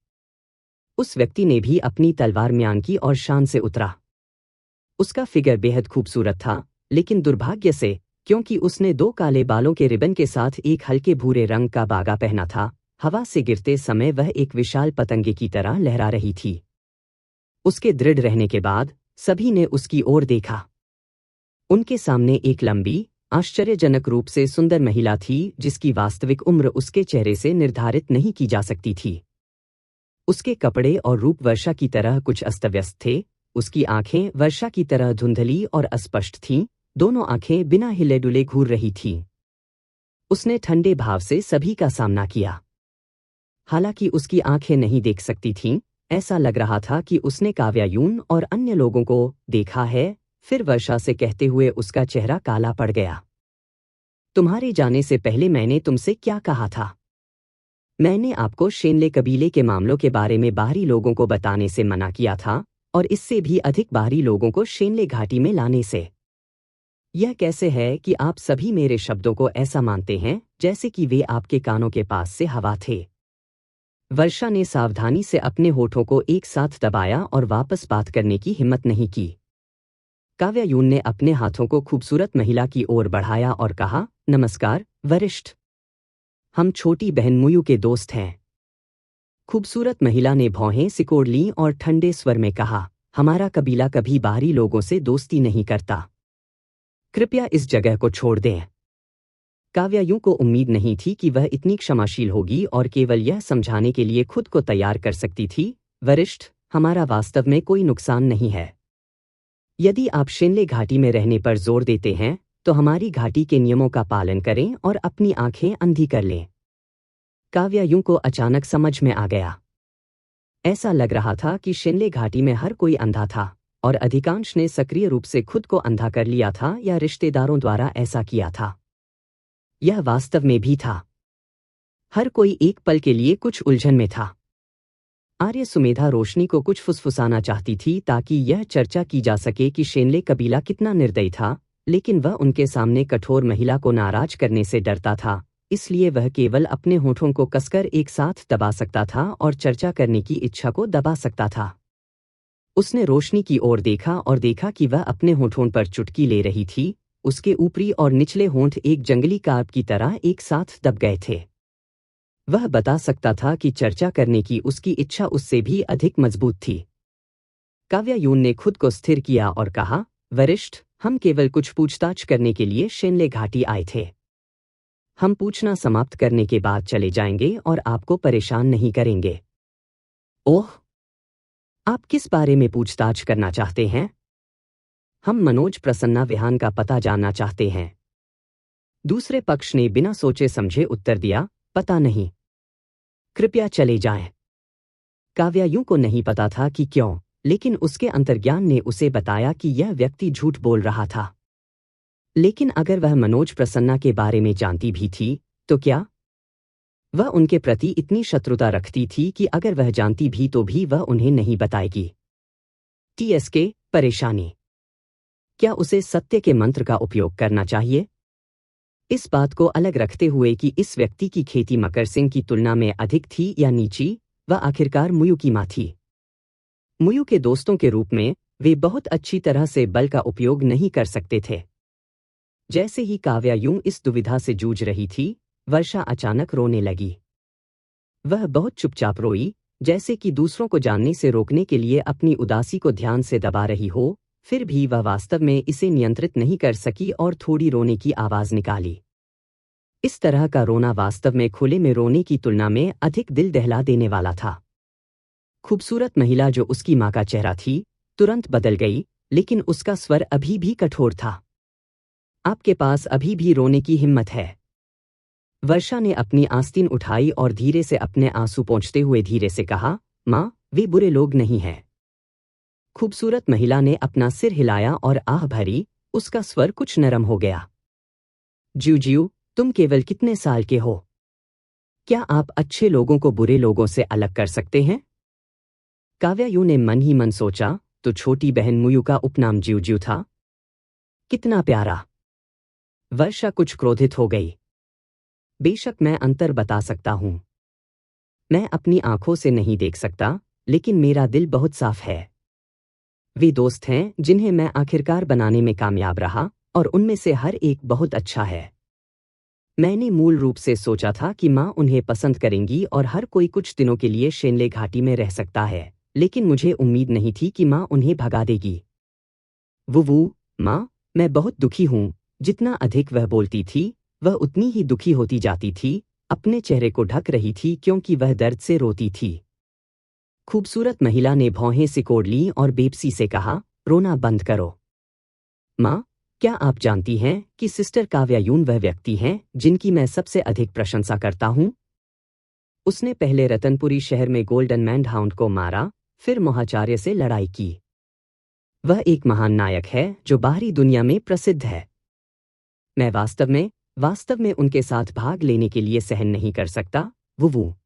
उस व्यक्ति ने भी अपनी तलवार म्यान की और शान से उतरा। उसका फिगर बेहद खूबसूरत था, लेकिन दुर्भाग्य से, क्योंकि उसने 2 काले बालों के रिबन के साथ एक हल्के भूरे रंग का बागा पहना था, हवा से गिरते समय वह एक विशाल पतंगे की तरह लहरा रही थी। उसके दृढ़ रहने के बाद सभी ने उसकी ओर देखा। उनके सामने एक लंबी, आश्चर्यजनक रूप से सुंदर महिला थी जिसकी वास्तविक उम्र उसके चेहरे से निर्धारित नहीं की जा सकती थी। उसके कपड़े और रूप वर्षा की तरह कुछ अस्तव्यस्त थे। उसकी आंखें वर्षा की तरह धुंधली और अस्पष्ट थीं, दोनों आंखें बिना हिले डुले घूर रही थीं। उसने ठंडे भाव से सभी का सामना किया। हालांकि उसकी आंखें नहीं देख सकती थीं, ऐसा लग रहा था कि उसने काव्यायूं और अन्य लोगों को देखा है। फिर वर्षा से कहते हुए उसका चेहरा काला पड़ गया। तुम्हारे जाने से पहले मैंने तुमसे क्या कहा था? मैंने आपको शेनले कबीले के मामलों के बारे में बाहरी लोगों को बताने से मना किया था, और इससे भी अधिक बाहरी लोगों को शेनले घाटी में लाने से। यह कैसे है कि आप सभी मेरे शब्दों को ऐसा मानते हैं जैसे कि वे आपके कानों के पास से हवा थे? वर्षा ने सावधानी से अपने होठों को एक साथ दबाया और वापस बात करने की हिम्मत नहीं की। काव्यायूं ने अपने हाथों को खूबसूरत महिला की ओर बढ़ाया और कहा, नमस्कार, वरिष्ठ। हम छोटी बहन मुयू के दोस्त हैं। खूबसूरत महिला ने भौहें सिकोड़ लीं और ठंडे स्वर में कहा, हमारा कबीला कभी बाहरी लोगों से दोस्ती नहीं करता। कृपया इस जगह को छोड़ दें। काव्यायूं को उम्मीद नहीं थी कि वह इतनी क्षमाशील होगी और केवल यह समझाने के लिए खुद को तैयार कर सकती थी, वरिष्ठ, हमारा वास्तव में कोई नुकसान नहीं है। यदि आप शिनले घाटी में रहने पर जोर देते हैं तो हमारी घाटी के नियमों का पालन करें और अपनी आंखें अंधी कर लें। काव्या यूं को अचानक समझ में आ गया। ऐसा लग रहा था कि शिनले घाटी में हर कोई अंधा था और अधिकांश ने सक्रिय रूप से खुद को अंधा कर लिया था या रिश्तेदारों द्वारा ऐसा किया था। यह वास्तव में भी था। हर कोई एक पल के लिए कुछ उलझन में था। आर्य सुमेधा रोशनी को कुछ फुसफुसाना चाहती थी ताकि यह चर्चा की जा सके कि शेनले कबीला कितना निर्दयी था, लेकिन वह उनके सामने कठोर महिला को नाराज करने से डरता था, इसलिए वह केवल अपने होठों को कसकर एक साथ दबा सकता था और चर्चा करने की इच्छा को दबा सकता था। उसने रोशनी की ओर देखा और देखा कि वह अपने होठों पर चुटकी ले रही थी। उसके ऊपरी और निचले होंठ एक जंगली कार्प की तरह एक साथ दब गए थे। वह बता सकता था कि चर्चा करने की उसकी इच्छा उससे भी अधिक मजबूत थी। काव्या यून ने खुद को स्थिर किया और कहा, वरिष्ठ, हम केवल कुछ पूछताछ करने के लिए शेनले घाटी आए थे। हम पूछना समाप्त करने के बाद चले जाएंगे और आपको परेशान नहीं करेंगे। ओह, आप किस बारे में पूछताछ करना चाहते हैं? हम मनोज प्रसन्ना विहान का पता जानना चाहते हैं। दूसरे पक्ष ने बिना सोचे समझे उत्तर दिया, पता नहीं। कृपया चले जाएं। काव्या यूं को नहीं पता था कि क्यों, लेकिन उसके अंतर्ज्ञान ने उसे बताया कि यह व्यक्ति झूठ बोल रहा था। लेकिन अगर वह मनोज प्रसन्ना के बारे में जानती भी थी तो क्या? वह उनके प्रति इतनी शत्रुता रखती थी कि अगर वह जानती भी तो भी वह उन्हें नहीं बताएगी। TSK परेशानी। क्या उसे सत्य के मंत्र का उपयोग करना चाहिए? इस बात को अलग रखते हुए कि इस व्यक्ति की खेती मकर सिंह की तुलना में अधिक थी या नीची, वह आखिरकार मुयू की मां थी। मुयू के दोस्तों के रूप में वे बहुत अच्छी तरह से बल का उपयोग नहीं कर सकते थे। जैसे ही काव्या यूं इस दुविधा से जूझ रही थी, वर्षा अचानक रोने लगी। वह बहुत चुपचाप रोई, जैसे कि दूसरों को जानने से रोकने के लिए अपनी उदासी को ध्यान से दबा रही हो। फिर भी वह वास्तव में इसे नियंत्रित नहीं कर सकी और थोड़ी रोने की आवाज निकाली। इस तरह का रोना वास्तव में खुले में रोने की तुलना में अधिक दिल दहला देने वाला था। खूबसूरत महिला जो उसकी मां का चेहरा थी, तुरंत बदल गई, लेकिन उसका स्वर अभी भी कठोर था। आपके पास अभी भी रोने की हिम्मत है? वर्षा ने अपनी आस्तीन उठाई और धीरे से अपने आंसू पोंछते हुए धीरे से कहा, मां, वे बुरे लोग नहीं हैं। खूबसूरत महिला ने अपना सिर हिलाया और आह भरी, उसका स्वर कुछ नरम हो गया। जीव, तुम केवल कितने साल के हो? क्या आप अच्छे लोगों को बुरे लोगों से अलग कर सकते हैं? काव्या यूं ने मन ही मन सोचा, तो छोटी बहन मुयू का उपनाम जीव था। कितना प्यारा। वर्षा कुछ क्रोधित हो गई। बेशक मैं अंतर बता सकता हूं। मैं अपनी आंखों से नहीं देख सकता, लेकिन मेरा दिल बहुत साफ है। वे दोस्त हैं जिन्हें मैं आखिरकार बनाने में कामयाब रहा, और उनमें से हर एक बहुत अच्छा है। मैंने मूल रूप से सोचा था कि मां उन्हें पसंद करेंगी और हर कोई कुछ दिनों के लिए शेनले घाटी में रह सकता है, लेकिन मुझे उम्मीद नहीं थी कि मां उन्हें भगा देगी। वो मां, मैं बहुत दुखी हूं। जितना अधिक वह बोलती थी, वह उतनी ही दुखी होती जाती थी, अपने चेहरे को ढक रही थी क्योंकि वह दर्द से रोती थी। खूबसूरत महिला ने भौहें सिकोड़ लीं और बेबसी से कहा, रोना बंद करो। मां, क्या आप जानती हैं कि सिस्टर काव्या यून वह व्यक्ति हैं जिनकी मैं सबसे अधिक प्रशंसा करता हूं? उसने पहले रतनपुरी शहर में गोल्डन मैन हाउंड को मारा, फिर मोहाचार्य से लड़ाई की। वह एक महान नायक है जो बाहरी दुनिया में प्रसिद्ध है। मैं वास्तव में उनके साथ भाग लेने के लिए सहन नहीं कर सकता। वो